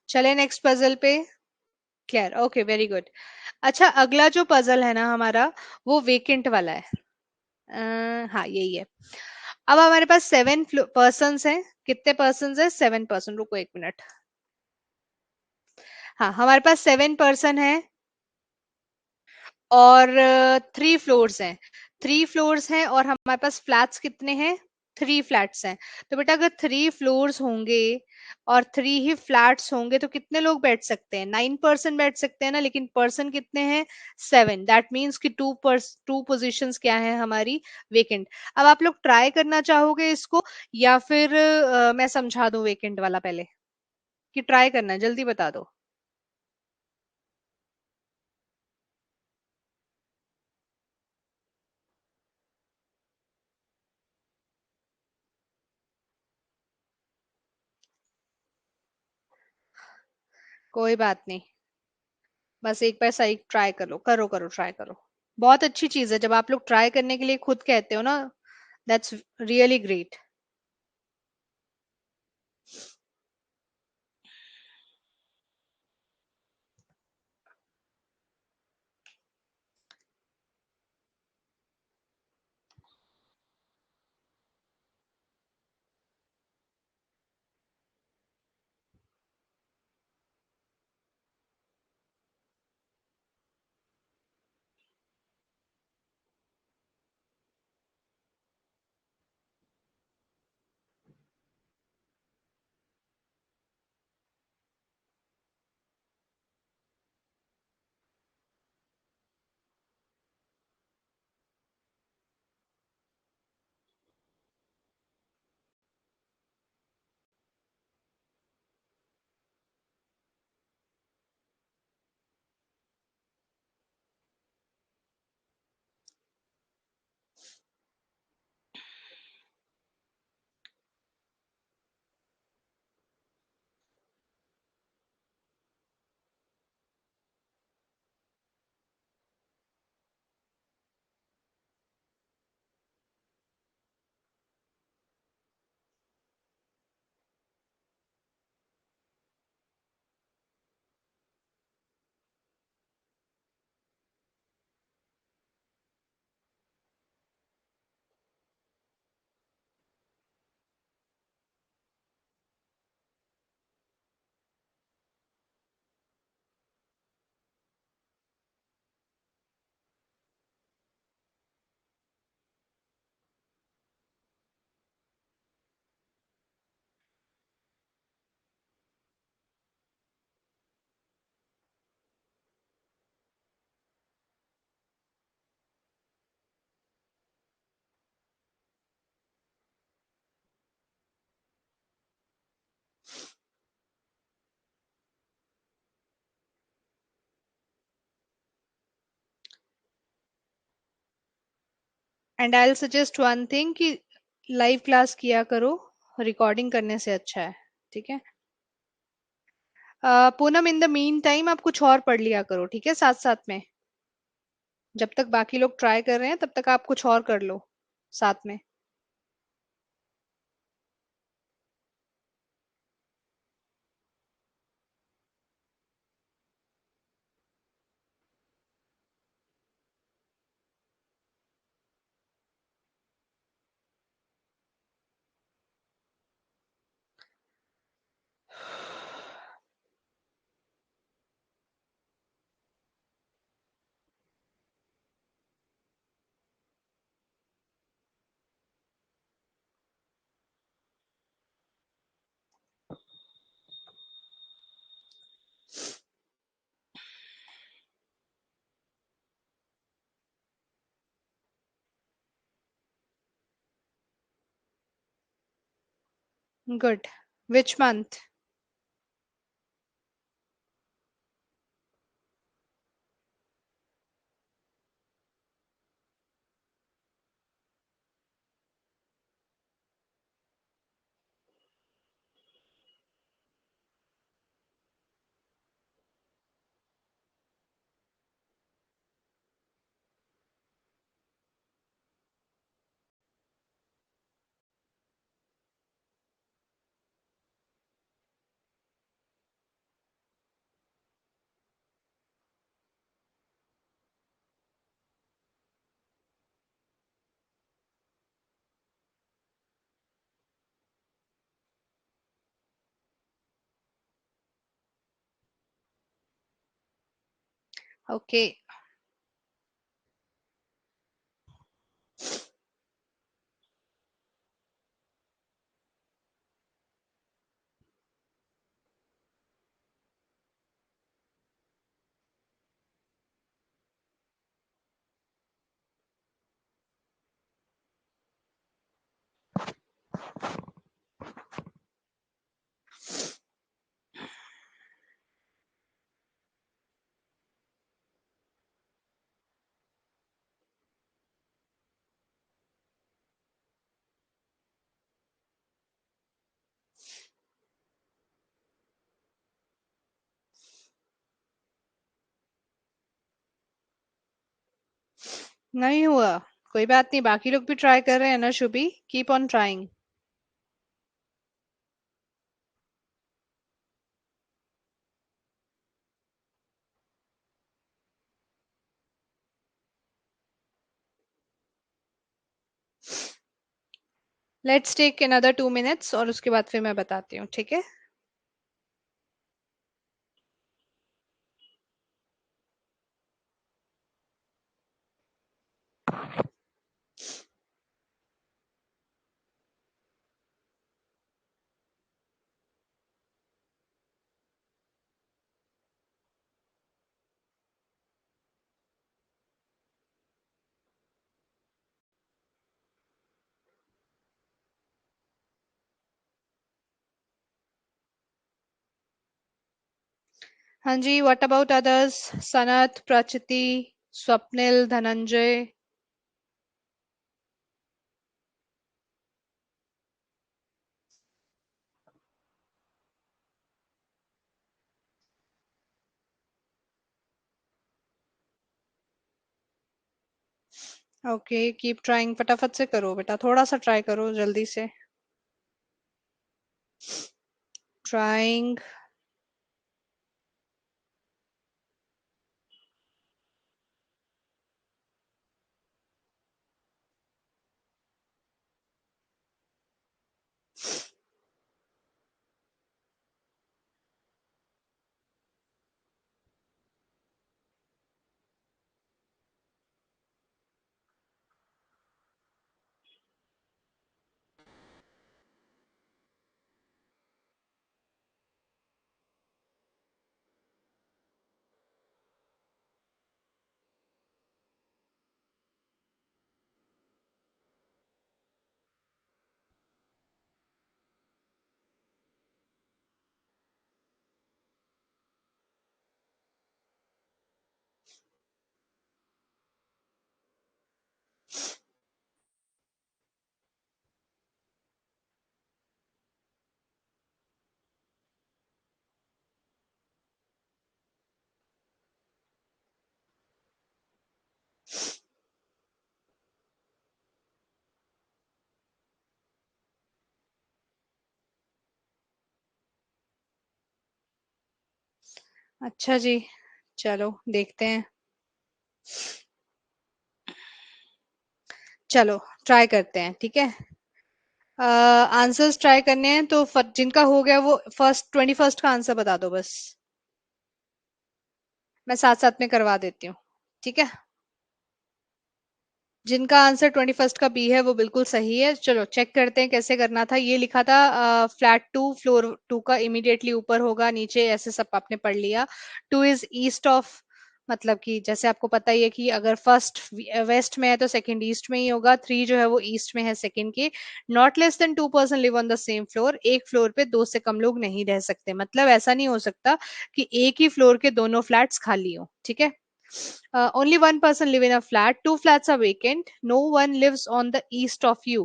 चले नेक्स्ट पजल पे। Clear, okay very good. अच्छा अगला जो पजल है ना हमारा, वो वेकेंट वाला है। हाँ यही है। अब हमारे पास 7 पर्सन हैं, कितने पर्सन है, 7 पर्सन, रुको एक मिनट। हाँ, हमारे पास 7 पर्सन है और 3 फ्लोर्स हैं। 3 फ्लोर्स हैं और हमारे पास फ्लैट्स कितने हैं? 3 फ्लैट्स हैं। तो बेटा अगर 3 फ्लोर्स होंगे और 3 ही फ्लैट्स होंगे तो कितने लोग बैठ सकते हैं? 9 पर्सन बैठ सकते हैं ना, लेकिन पर्सन कितने हैं? 7। दैट मीन्स कि टू पोजिशंस क्या है हमारी? वेकेंट। अब आप लोग ट्राई करना चाहोगे इसको, या फिर मैं समझा दूं वेकेंट वाला पहले, कि ट्राई करना है? जल्दी बता दो। कोई बात नहीं, बस एक बार सही ट्राई कर लो, करो करो, ट्राई करो। बहुत अच्छी चीज है जब आप लोग ट्राई करने के लिए खुद कहते हो ना। That's really great. And I will suggest one thing कि लाइव क्लास किया करो, रिकॉर्डिंग करने से अच्छा है। ठीक है। Poonam, in the mean time आप कुछ और पढ़ लिया करो, ठीक है, साथ साथ में। जब तक बाकी लोग ट्राई कर रहे हैं तब तक आप कुछ और कर लो साथ में। गुड। Which month? ओके। नहीं हुआ, कोई बात नहीं, बाकी लोग भी ट्राई कर रहे हैं ना Shubhi, keep on trying. Let's take another 2 minutes और उसके बाद फिर मैं बताती हूँ, ठीक है। हाँ जी, what about others? Sanat, Prachiti, Swapnil, Dhananjay. Okay, keep trying, फटाफट से करो बेटा, थोड़ा सा ट्राई करो जल्दी से। ट्राइंग। अच्छा जी, चलो देखते हैं। चलो ट्राई करते हैं, ठीक है। आंसर्स ट्राई करने हैं तो जिनका हो गया वो फर्स्ट 21st का आंसर बता दो बस। मैं साथ साथ में करवा देती हूँ, ठीक है। जिनका आंसर 21st का बी है वो बिल्कुल सही है। चलो चेक करते हैं कैसे करना था। ये लिखा था फ्लैट 2, फ्लोर 2 का इमीडिएटली ऊपर होगा, नीचे, ऐसे सब आपने पढ़ लिया। 2 इज ईस्ट ऑफ, मतलब कि जैसे आपको पता ही है कि अगर फर्स्ट वेस्ट में है तो सेकंड ईस्ट में ही होगा। 3 जो है वो ईस्ट में है सेकंड के। Not less than 2 person live on the same floor, एक फ्लोर पे दो से कम लोग नहीं रह सकते। मतलब ऐसा नहीं हो सकता कि एक ही फ्लोर के दोनों फ्लैट्स खाली हो, ठीक है। Only one person live in a flat. Two flats are vacant. No one lives on the east of you.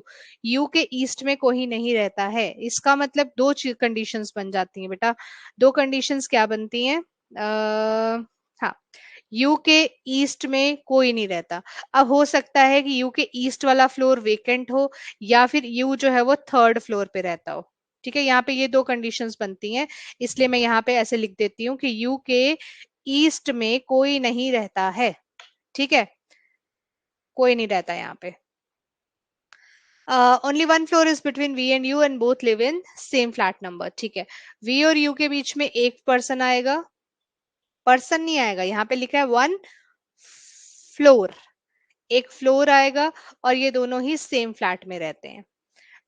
You के ईस्ट में कोई नहीं रहता है। इसका मतलब दो कंडीशंस बन जाती हैं बेटा। दो कंडीशंस क्या बनती हैं? हाँ, यू के ईस्ट में कोई नहीं रहता। अब हो सकता है कि यू के ईस्ट वाला फ्लोर वेकेंट हो, या फिर यू जो है वो थर्ड फ्लोर पे रहता हो। ठीक है, यहाँ पे ये दो कंडीशंस बनती हैं। इसलिए मैं यहाँ पे ऐसे लिख देती हूँ कि यू के ईस्ट में कोई नहीं रहता है, ठीक है। कोई नहीं रहता यहाँ पे। Only one floor is between V and U and both live in same flat number, ठीक है। वी और यू के बीच में एक पर्सन आएगा। पर्सन नहीं आएगा, यहाँ पे लिखा है वन फ्लोर, एक फ्लोर आएगा, और ये दोनों ही सेम फ्लैट में रहते हैं।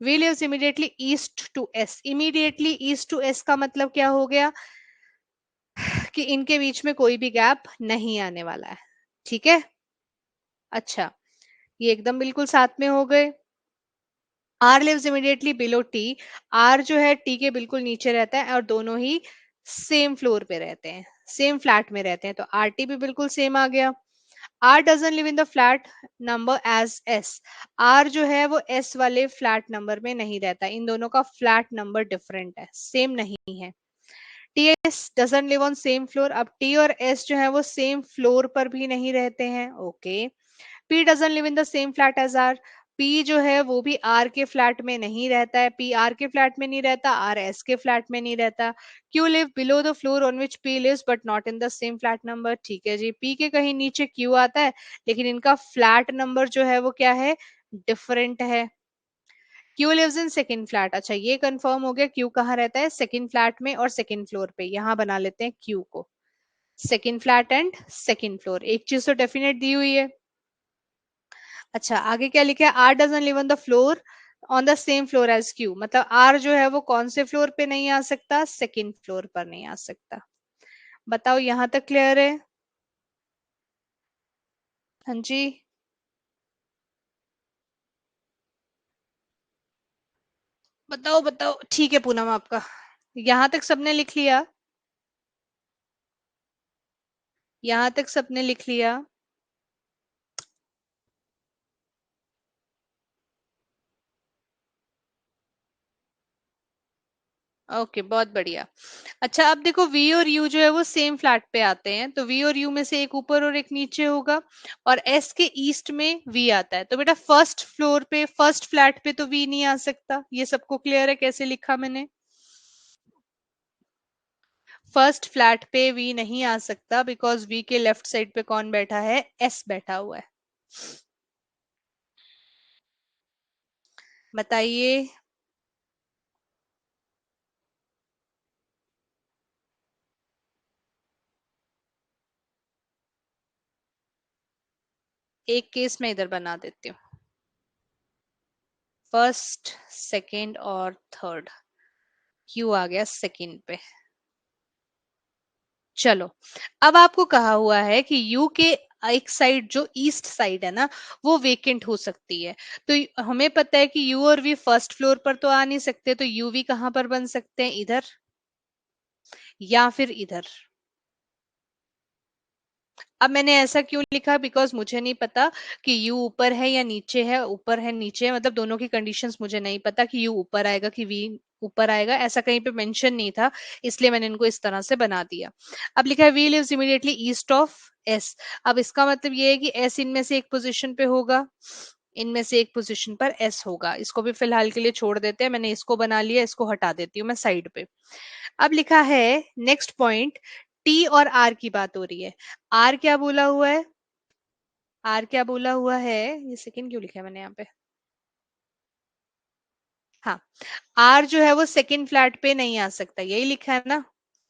V lives immediately east to S, immediately east to S का मतलब क्या हो गया कि इनके बीच में कोई भी गैप नहीं आने वाला है। ठीक है, अच्छा, ये एकदम बिल्कुल साथ में हो गए। R lives immediately below T, R जो है टी के बिल्कुल नीचे रहता है और दोनों ही सेम फ्लोर पे रहते हैं, सेम फ्लैट में रहते हैं, तो आर टी भी बिल्कुल सेम आ गया। R doesn't live in the flat number as S, R जो है वो एस वाले फ्लैट नंबर में नहीं रहता, इन दोनों का फ्लैट नंबर डिफरेंट है, सेम नहीं है। T S doesn't live on same floor, अब टी और एस जो है वो सेम फ्लोर पर भी नहीं रहते हैं, okay. P doesn't live in the same flat as R, P जो है वो भी आर के फ्लैट में नहीं रहता है, पी आर के फ्लैट में नहीं रहता, आर एस के फ्लैट में नहीं रहता। Q live below the floor on which P lives but not in the same flat number, ठीक है जी, पी के कहीं नीचे क्यू आता है, लेकिन इनका फ्लैट नंबर जो है वो क्या है, डिफरेंट है। Q lives in second flat, अच्छा ये कंफर्म हो गया, क्यू कहाँ रहता है, सेकंड फ्लैट में और सेकंड फ्लोर पे, यहाँ बना लेते हैं क्यू को, second flat and second floor, एक चीज तो डेफिनेट दी हुई है। अच्छा, आगे क्या लिखा है, R doesn't live on the floor on the same floor as Q, मतलब आर जो है वो कौन से फ्लोर पे नहीं आ सकता, सेकंड फ्लोर पर नहीं आ सकता। बताओ यहां तक क्लियर है? हाँ जी, बताओ बताओ, ठीक है पूनम, आपका यहां तक सबने लिख लिया? यहां तक सबने लिख लिया? ओके, बहुत बढ़िया। अच्छा, अब देखो वी और यू जो है वो सेम फ्लैट पे आते हैं, तो वी और यू में से एक ऊपर और एक नीचे होगा, और एस के ईस्ट में वी आता है, तो बेटा फर्स्ट फ्लोर पे, फर्स्ट फ्लैट पे तो वी नहीं आ सकता, ये सबको क्लियर है कैसे लिखा मैंने? फर्स्ट फ्लैट पे वी नहीं आ सकता, बिकॉज वी के लेफ्ट साइड पे कौन बैठा है, एस बैठा हुआ है। बताइए। एक केस मैं इधर बना देती हूँ, फर्स्ट, सेकंड और थर्ड, क्यू आ गया सेकंड पे। चलो, अब आपको कहा हुआ है कि यू के एक साइड जो ईस्ट साइड है ना, वो वेकेंट हो सकती है, तो हमें पता है कि यू और वी फर्स्ट फ्लोर पर तो आ नहीं सकते, तो यू वी कहां पर बन सकते हैं, इधर या फिर इधर। अब मैंने ऐसा क्यों लिखा, बिकॉज मुझे नहीं पता कि यू ऊपर है या नीचे है, ऊपर है नीचे है, मतलब दोनों की कंडीशंस मुझे नहीं पता कि यू ऊपर आएगा कि वी ऊपर आएगा, ऐसा कहीं पे मेंशन नहीं था, इसलिए मैंने इनको इस तरह से बना दिया। अब लिखा है V lives immediately east of S, अब इसका मतलब ये है कि एस इनमें से एक पोजीशन पे होगा, इनमें से एक पोजीशन पर एस होगा, इसको भी फिलहाल के लिए छोड़ देते हैं, मैंने इसको बना लिया, इसको हटा देती हूँ मैं साइड पे। अब लिखा है नेक्स्ट पॉइंट, टी और आर की बात हो रही है, आर क्या बोला हुआ है, आर क्या बोला हुआ है, ये सेकंड क्यों लिखा है मैंने यहाँ पे, हाँ, आर जो है वो सेकंड फ्लैट पे नहीं आ सकता, यही लिखा है ना,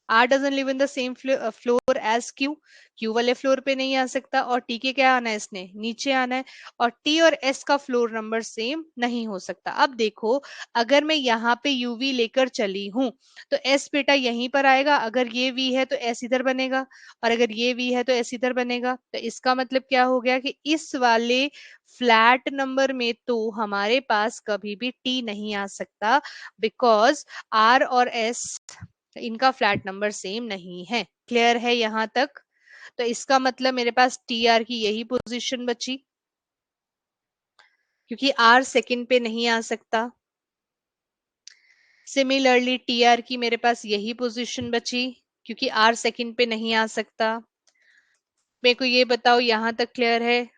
R doesn't live in the same floor as Q, Q वाले फ्लोर पे नहीं आ सकता, और टी के क्या आना है, इसने नीचे आना है, और टी और एस का फ्लोर नंबर सेम नहीं हो सकता। अब देखो, अगर मैं यहाँ पे यूवी लेकर चली हूँ, तो एस बेटा यहीं पर आएगा, अगर ये वी है तो एस इधर बनेगा, और अगर ये वी है तो एस इधर बनेगा, तो इसका मतलब क्या हो गया कि इस वाले फ्लैट नंबर में तो हमारे पास कभी भी टी नहीं आ सकता, बिकॉज आर और एस इनका फ्लैट नंबर सेम नहीं है। क्लियर है यहां तक? तो इसका मतलब मेरे पास टी आर की यही पोजीशन बची, क्योंकि आर सेकंड पे नहीं आ सकता। सिमिलरली टी आर की मेरे पास यही पोजीशन बची, क्योंकि आर सेकंड पे नहीं आ सकता। मेरे को ये बताओ यहां तक क्लियर है?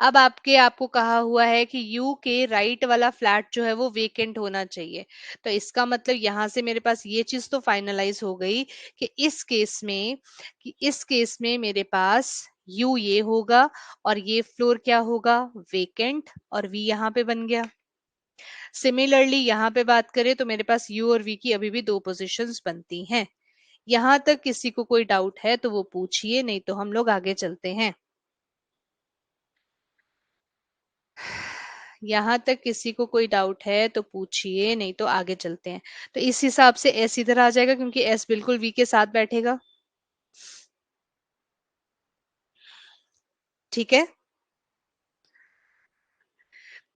अब आपको कहा हुआ है कि यू के राइट वाला फ्लैट जो है वो वेकेंट होना चाहिए, तो इसका मतलब यहां से मेरे पास ये चीज तो फाइनलाइज हो गई कि इस केस में मेरे पास यू ये होगा, और ये फ्लोर क्या होगा, वेकेंट, और वी यहाँ पे बन गया। सिमिलरली यहाँ पे बात करें तो मेरे पास यू और वी की अभी भी दो पोजीशंस बनती हैं, यहाँ तक किसी को कोई डाउट है तो वो पूछिए, नहीं तो हम लोग आगे चलते हैं। यहाँ तक किसी को कोई डाउट है तो पूछिए, नहीं तो आगे चलते हैं। तो इस हिसाब से एस इधर आ जाएगा क्योंकि एस बिल्कुल वी के साथ बैठेगा। ठीक है।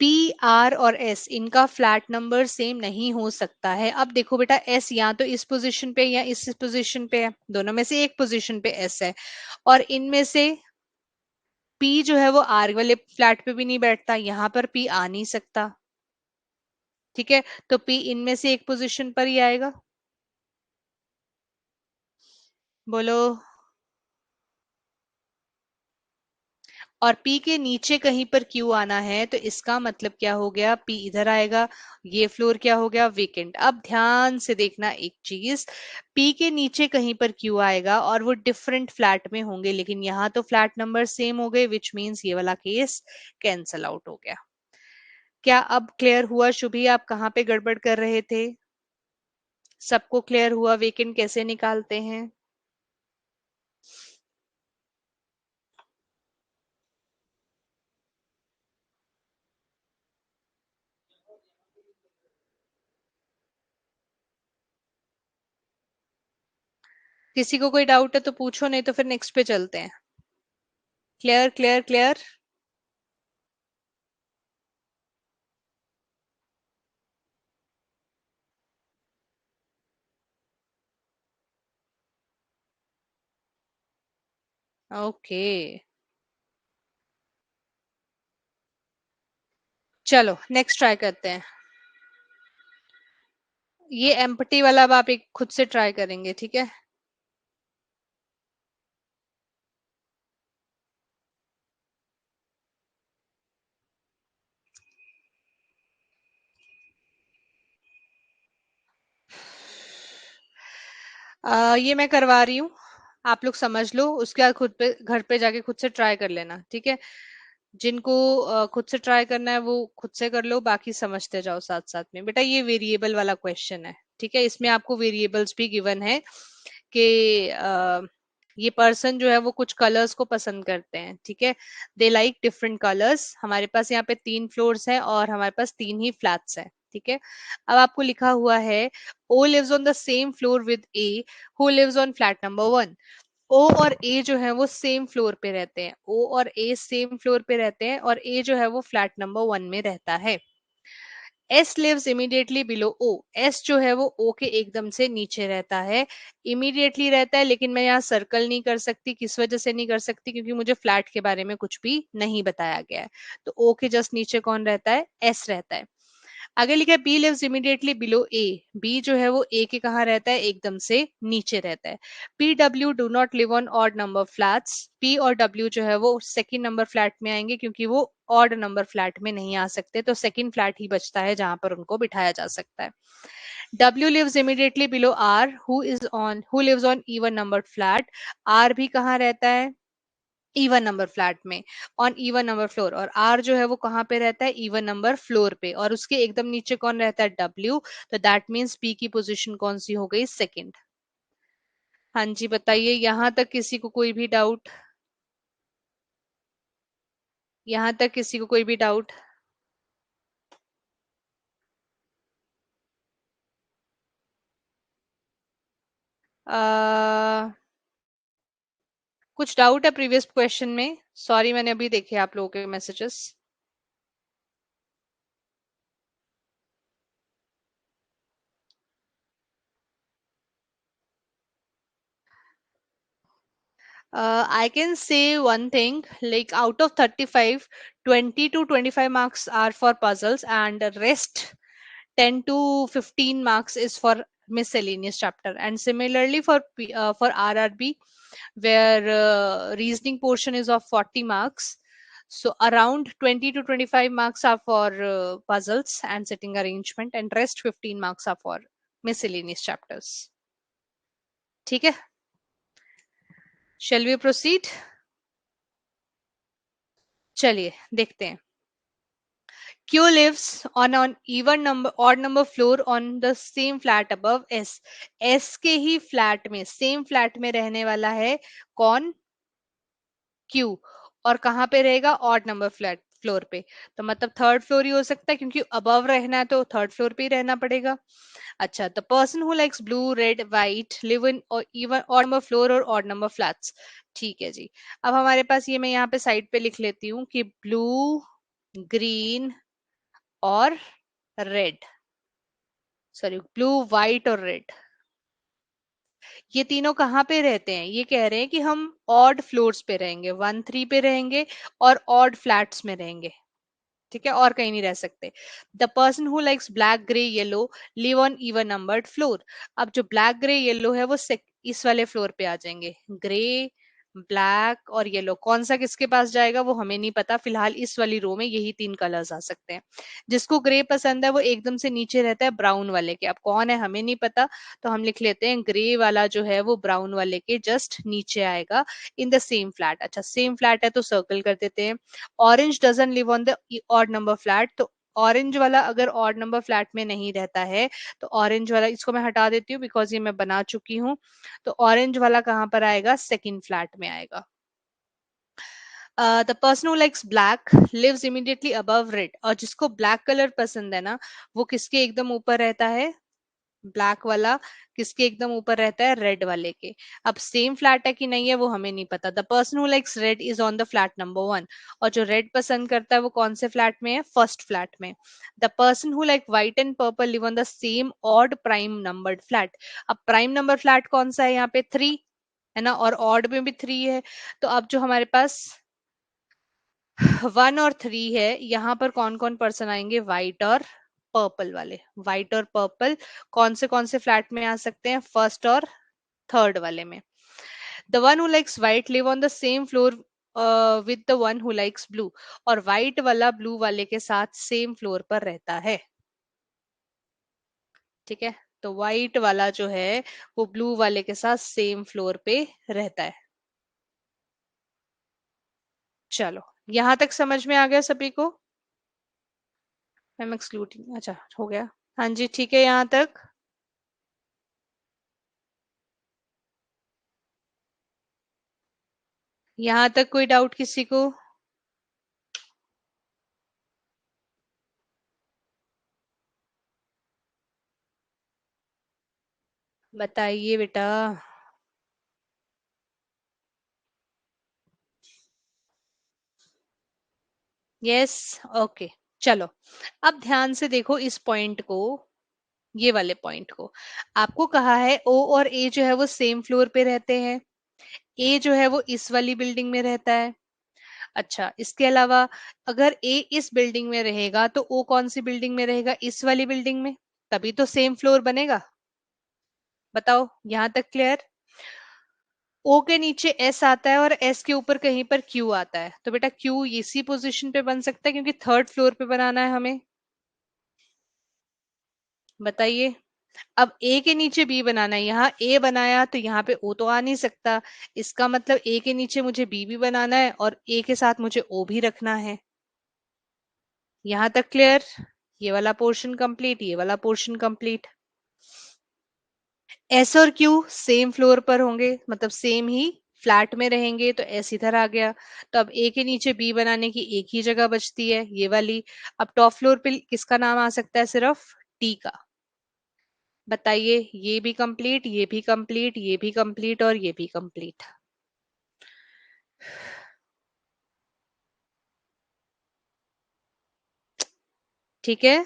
पी आर और एस इनका फ्लैट नंबर सेम नहीं हो सकता है। अब देखो बेटा, एस या तो इस पोजीशन पे या इस पोजीशन पे है, दोनों में से एक पोजीशन पे एस है। और इनमें से पी जो है वो आर वाले फ्लैट पे भी नहीं बैठता, यहां पर पी आ नहीं सकता। ठीक है, तो पी इनमें से एक पोजीशन पर ही आएगा। बोलो। और P के नीचे कहीं पर Q आना है तो इसका मतलब क्या हो गया, P इधर आएगा, ये फ्लोर क्या हो गया, वेकेंट। अब ध्यान से देखना एक चीज, P के नीचे कहीं पर Q आएगा और वो डिफरेंट फ्लैट में होंगे, लेकिन यहाँ तो फ्लैट नंबर सेम हो गए, विच मीन्स ये वाला केस कैंसल आउट हो गया। क्या अब क्लियर हुआ शुभी, आप कहाँ पे गड़बड़ कर रहे थे? सबको क्लियर हुआ वेकेंट कैसे निकालते हैं? किसी को कोई डाउट है तो पूछो, नहीं तो फिर नेक्स्ट पे चलते हैं। Clear clear clear. ओके, चलो नेक्स्ट ट्राई करते हैं। ये एम्पटी वाला अब आप एक खुद से ट्राई करेंगे, ठीक है? ये मैं करवा रही हूँ, आप लोग समझ लो, उसके बाद खुद पे घर पे जाके खुद से ट्राई कर लेना, ठीक है? जिनको खुद से ट्राई करना है वो खुद से कर लो, बाकी समझते जाओ साथ साथ में। बेटा ये वेरिएबल वाला क्वेश्चन है, ठीक है? इसमें आपको वेरिएबल्स भी गिवन है कि ये पर्सन जो है वो कुछ कलर्स को पसंद करते हैं, ठीक है? They like different colours. हमारे पास यहाँ पे 3 फ्लोर्स हैं और हमारे पास 3 ही फ्लैट्स हैं, ठीक है? अब आपको लिखा हुआ है O lives on the same floor with A who lives on flat number 1। O और ए जो है वो सेम फ्लोर पे रहते हैं, ओ और ए सेम फ्लोर पे रहते हैं और ए जो है वो फ्लैट नंबर 1 में रहता है। एस लिव्स इमीडिएटली बिलो ओ, एस जो है वो ओ के एकदम से नीचे रहता है। इमीडिएटली रहता है, लेकिन मैं यहाँ सर्कल नहीं कर सकती, किस वजह से नहीं कर सकती, क्योंकि मुझे फ्लैट के बारे में कुछ भी नहीं बताया गया है। तो ओ के जस्ट नीचे कौन रहता है, एस रहता है। आगे लिखा है बी लिव्स इमीडिएटली बिलो ए, बी जो है वो ए के कहाँ रहता है, एकदम से नीचे रहता है। P W do not live on odd number flats, P और डब्ल्यू जो है वो सेकंड नंबर फ्लैट में आएंगे क्योंकि वो ऑड नंबर फ्लैट में नहीं आ सकते, तो सेकंड फ्लैट ही बचता है जहां पर उनको बिठाया जा सकता है। W lives immediately below R who lives on even number flat, R भी कहाँ रहता है, इवन नंबर फ्लैट में, ऑन इवन नंबर फ्लोर। और आर जो है वो कहाँ पे रहता है, इवन नंबर फ्लोर पे, और उसके एकदम नीचे कौन रहता है, डब्ल्यू। तो दैट मीन्स पी की पोजीशन कौन सी हो गई, सेकंड। हाँ जी बताइए, यहाँ तक किसी को कोई भी डाउट? यहाँ तक किसी को कोई भी डाउट? कुछ डाउट है प्रीवियस क्वेश्चन में? सॉरी, मैंने अभी देखे आप लोगों के messages. I can say one thing, like out of 35, 20 to 25 marks are for puzzles and the rest 10 to 15 marks is for miscellaneous chapter. And similarly for RRB, where reasoning portion is of 40 marks. So around 20 to 25 marks are for puzzles and sitting arrangement, and rest 15 marks are for miscellaneous chapters. ठीक है? Shall we proceed? चलिए देखते हैं। Q lives on an even number odd number floor on the same flat above S. S के ही फ्लैट में, सेम फ्लैट में रहने वाला है कौन? Q। और कहाँ पे रहेगा? ऑड नंबर फ्लैट फ्लोर पे। तो मतलब थर्ड फ्लोर ही हो सकता है, क्योंकि अबव रहना है तो थर्ड फ्लोर पे ही रहना पड़ेगा। अच्छा, the person who likes blue red white live in even odd number floor और ऑड नंबर फ्लैट्स। ठीक है जी। अब हमारे पास ये, मैं यहाँ पे साइड पे लिख लेती हूँ कि ब्लू, ग्रीन और रेड, सॉरी ब्लू व्हाइट और रेड, ये तीनों कहाँ पे रहते हैं? ये कह रहे हैं कि हम ऑड फ्लोर्स पे रहेंगे, 1 3 पे रहेंगे और ऑड फ्लैट्स में रहेंगे। ठीक है, और कहीं नहीं रह सकते। The person who likes black grey yellow live on even numbered floor. अब जो ब्लैक ग्रे येलो है वो इस वाले फ्लोर पे आ जाएंगे। ग्रे, ब्लैक और येलो, कौन सा किसके पास जाएगा वो हमें नहीं पता, फिलहाल इस वाली रो में यही 3 कलर्स आ सकते हैं। जिसको ग्रे पसंद है वो एकदम से नीचे रहता है ब्राउन वाले के। अब कौन है हमें नहीं पता, तो हम लिख लेते हैं ग्रे वाला जो है वो ब्राउन वाले के जस्ट नीचे आएगा इन द सेम फ्लैट। अच्छा, सेम फ्लैट है तो सर्कल कर देते हैं। Orange doesn't live on the odd number flat, तो ऑरेंज वाला अगर ऑड नंबर फ्लैट में नहीं रहता है तो ऑरेंज वाला, इसको मैं हटा देती हूँ बिकॉज ये मैं बना चुकी हूँ। तो ऑरेंज वाला कहाँ पर आएगा? सेकंड फ्लैट में आएगा। The person who likes black lives immediately above red, और जिसको ब्लैक कलर पसंद है ना वो किसके एकदम ऊपर रहता है? ब्लैक वाला किसके एकदम ऊपर रहता है? रेड वाले के। अब सेम फ्लैट है कि नहीं है वो हमें नहीं पता। The person who likes red is on the flat number 1, और जो रेड पसंद करता है वो कौन से फ्लैट में है? फर्स्ट फ्लैट में। The person who like white and purple live on the same odd prime numbered flat. अब प्राइम नंबर फ्लैट कौन सा है? यहाँ पे 3 है ना, और ऑड में भी 3 है। तो अब जो हमारे पास 1 और 3 है, यहाँ पर कौन कौन पर्सन आएंगे? व्हाइट और पर्पल वाले। व्हाइट और पर्पल कौन से फ्लैट में आ सकते हैं? फर्स्ट और थर्ड वाले में। The one who likes white live on the same floor with the one who likes blue, और व्हाइट वाला ब्लू वाले के साथ सेम फ्लोर पर रहता है। ठीक है, तो व्हाइट वाला जो है वो ब्लू वाले के साथ सेम फ्लोर पे रहता है। चलो, यहां तक समझ में आ गया सभी को? आई एम एक्सक्लूडिंग, अच्छा हो गया। हाँ जी, ठीक है यहाँ तक। यहाँ तक कोई डाउट किसी को? बताइए बेटा। Yes, okay. चलो, अब ध्यान से देखो इस पॉइंट को, ये वाले पॉइंट को। आपको कहा है ओ और ए जो है वो सेम फ्लोर पे रहते हैं। ए जो है वो इस वाली बिल्डिंग में रहता है। अच्छा, इसके अलावा अगर ए इस बिल्डिंग में रहेगा तो ओ कौन सी बिल्डिंग में रहेगा? इस वाली बिल्डिंग में। तभी तो सेम फ्लोर बनेगा। बताओ, यहां तक क्लियर? ओ के नीचे एस आता है और एस के ऊपर कहीं पर क्यू आता है, तो बेटा क्यू इसी पोजीशन पे बन सकता है क्योंकि थर्ड फ्लोर पे बनाना है हमें। बताइए। अब ए के नीचे बी बनाना है, यहाँ ए बनाया तो यहाँ पे ओ तो आ नहीं सकता। इसका मतलब ए के नीचे मुझे बी भी बनाना है और ए के साथ मुझे ओ भी रखना है। यहाँ तक क्लियर? ये वाला पोर्शन कंप्लीट, ये वाला पोर्शन कंप्लीट। एस और क्यू सेम फ्लोर पर होंगे, मतलब सेम ही फ्लैट में रहेंगे, तो एस इधर आ गया। तो अब ए के नीचे बी बनाने की एक ही जगह बचती है, ये वाली। अब टॉप फ्लोर पे किसका नाम आ सकता है? सिर्फ टी का। बताइए, ये भी कंप्लीट, ये भी कंप्लीट, ये भी कंप्लीट और ये भी कंप्लीट। ठीक है,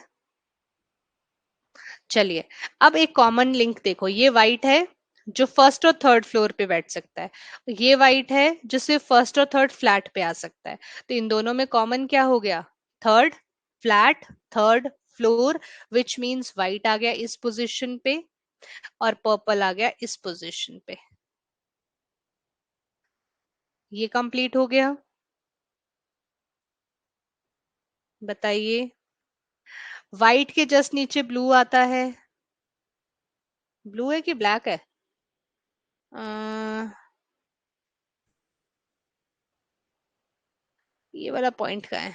चलिए। अब एक कॉमन लिंक देखो, ये वाइट है जो फर्स्ट और थर्ड फ्लोर पे बैठ सकता है, ये वाइट है जो सिर्फ फर्स्ट और थर्ड फ्लैट पे आ सकता है। तो इन दोनों में कॉमन क्या हो गया? Third flat, third floor, which means white आ गया इस पोजीशन पे और पर्पल आ गया इस पोजीशन पे। ये कंप्लीट हो गया। बताइए, व्हाइट के जस्ट नीचे ब्लू आता है। ब्लू है कि ब्लैक है? ये वाला पॉइंट का है,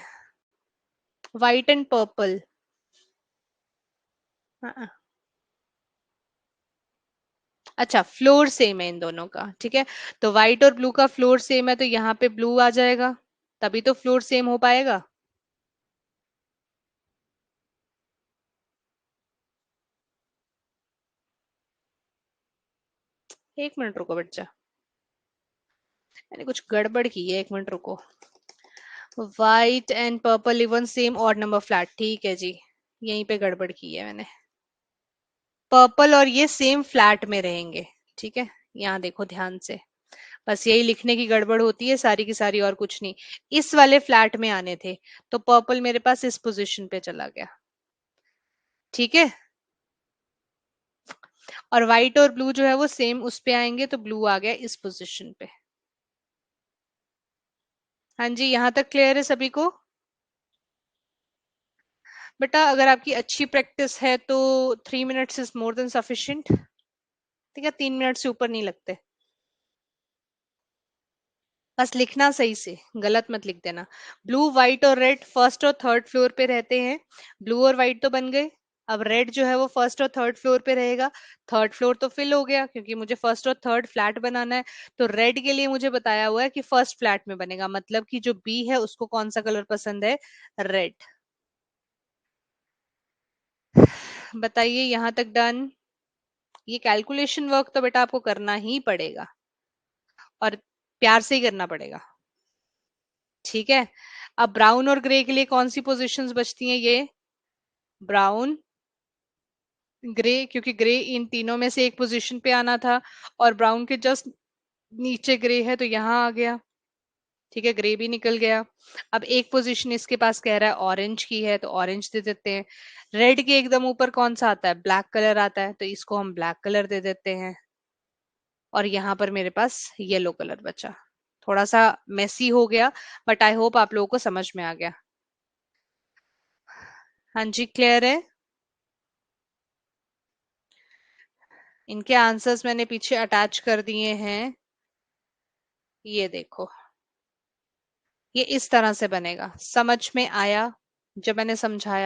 व्हाइट एंड पर्पल। अच्छा, फ्लोर सेम है इन दोनों का, ठीक है। तो व्हाइट और ब्लू का फ्लोर सेम है, तो यहाँ पे ब्लू आ जाएगा, तभी तो फ्लोर सेम हो पाएगा। 1 मिनट रुको बच्चा, मैंने कुछ गड़बड़ की है, 1 मिनट रुको। White and purple even same odd number flat, ठीक है जी, यहीं पे गड़बड़ की है मैंने। पर्पल और ये सेम फ्लैट में रहेंगे, ठीक है। यहाँ देखो ध्यान से, बस यही लिखने की गड़बड़ होती है सारी की सारी, और कुछ नहीं। इस वाले फ्लैट में आने थे, तो पर्पल मेरे पास इस पोजीशन पे चला गया, ठीक है। और व्हाइट और ब्लू जो है वो सेम उस पे आएंगे, तो ब्लू आ गया इस पोजीशन पे। हाँ जी, यहाँ तक क्लियर है सभी को? बेटा अगर आपकी अच्छी प्रैक्टिस है तो 3 minutes is more than sufficient, ठीक है, 3 मिनट से ऊपर नहीं लगते। बस लिखना सही से, गलत मत लिख देना। ब्लू व्हाइट और रेड फर्स्ट और थर्ड फ्लोर पे रहते हैं। ब्लू और व्हाइट तो बन गए। अब रेड जो है वो फर्स्ट और थर्ड फ्लोर पे रहेगा। थर्ड फ्लोर तो फिल हो गया, क्योंकि मुझे फर्स्ट और थर्ड फ्लैट बनाना है। तो रेड के लिए मुझे बताया हुआ है कि फर्स्ट फ्लैट में बनेगा, मतलब कि जो बी है उसको कौन सा कलर पसंद है? रेड। बताइए यहाँ तक डन? ये कैलकुलेशन वर्क तो बेटा आपको करना ही पड़ेगा, और प्यार से ही करना पड़ेगा, ठीक है। अब ब्राउन और ग्रे के लिए कौन सी पोजीशंस बचती हैं? ये ब्राउन, ग्रे, क्योंकि ग्रे इन तीनों में से एक पोजीशन पे आना था, और ब्राउन के जस्ट नीचे ग्रे है, तो यहाँ आ गया, ठीक है, ग्रे भी निकल गया। अब एक पोजीशन इसके पास कह रहा है ऑरेंज की है, तो ऑरेंज दे देते हैं। रेड के एकदम ऊपर कौन सा आता है? ब्लैक कलर आता है, तो इसको हम ब्लैक कलर दे देते हैं। और यहाँ पर मेरे पास येलो कलर बचा। थोड़ा सा मेसी हो गया, बट आई होप आप लोगों को समझ में आ गया। हाँ जी, क्लियर है। इनके आंसर्स मैंने पीछे अटैच कर दिए हैं, ये देखो। ये इस तरह से बनेगा, समझ में आया जब मैंने समझाया?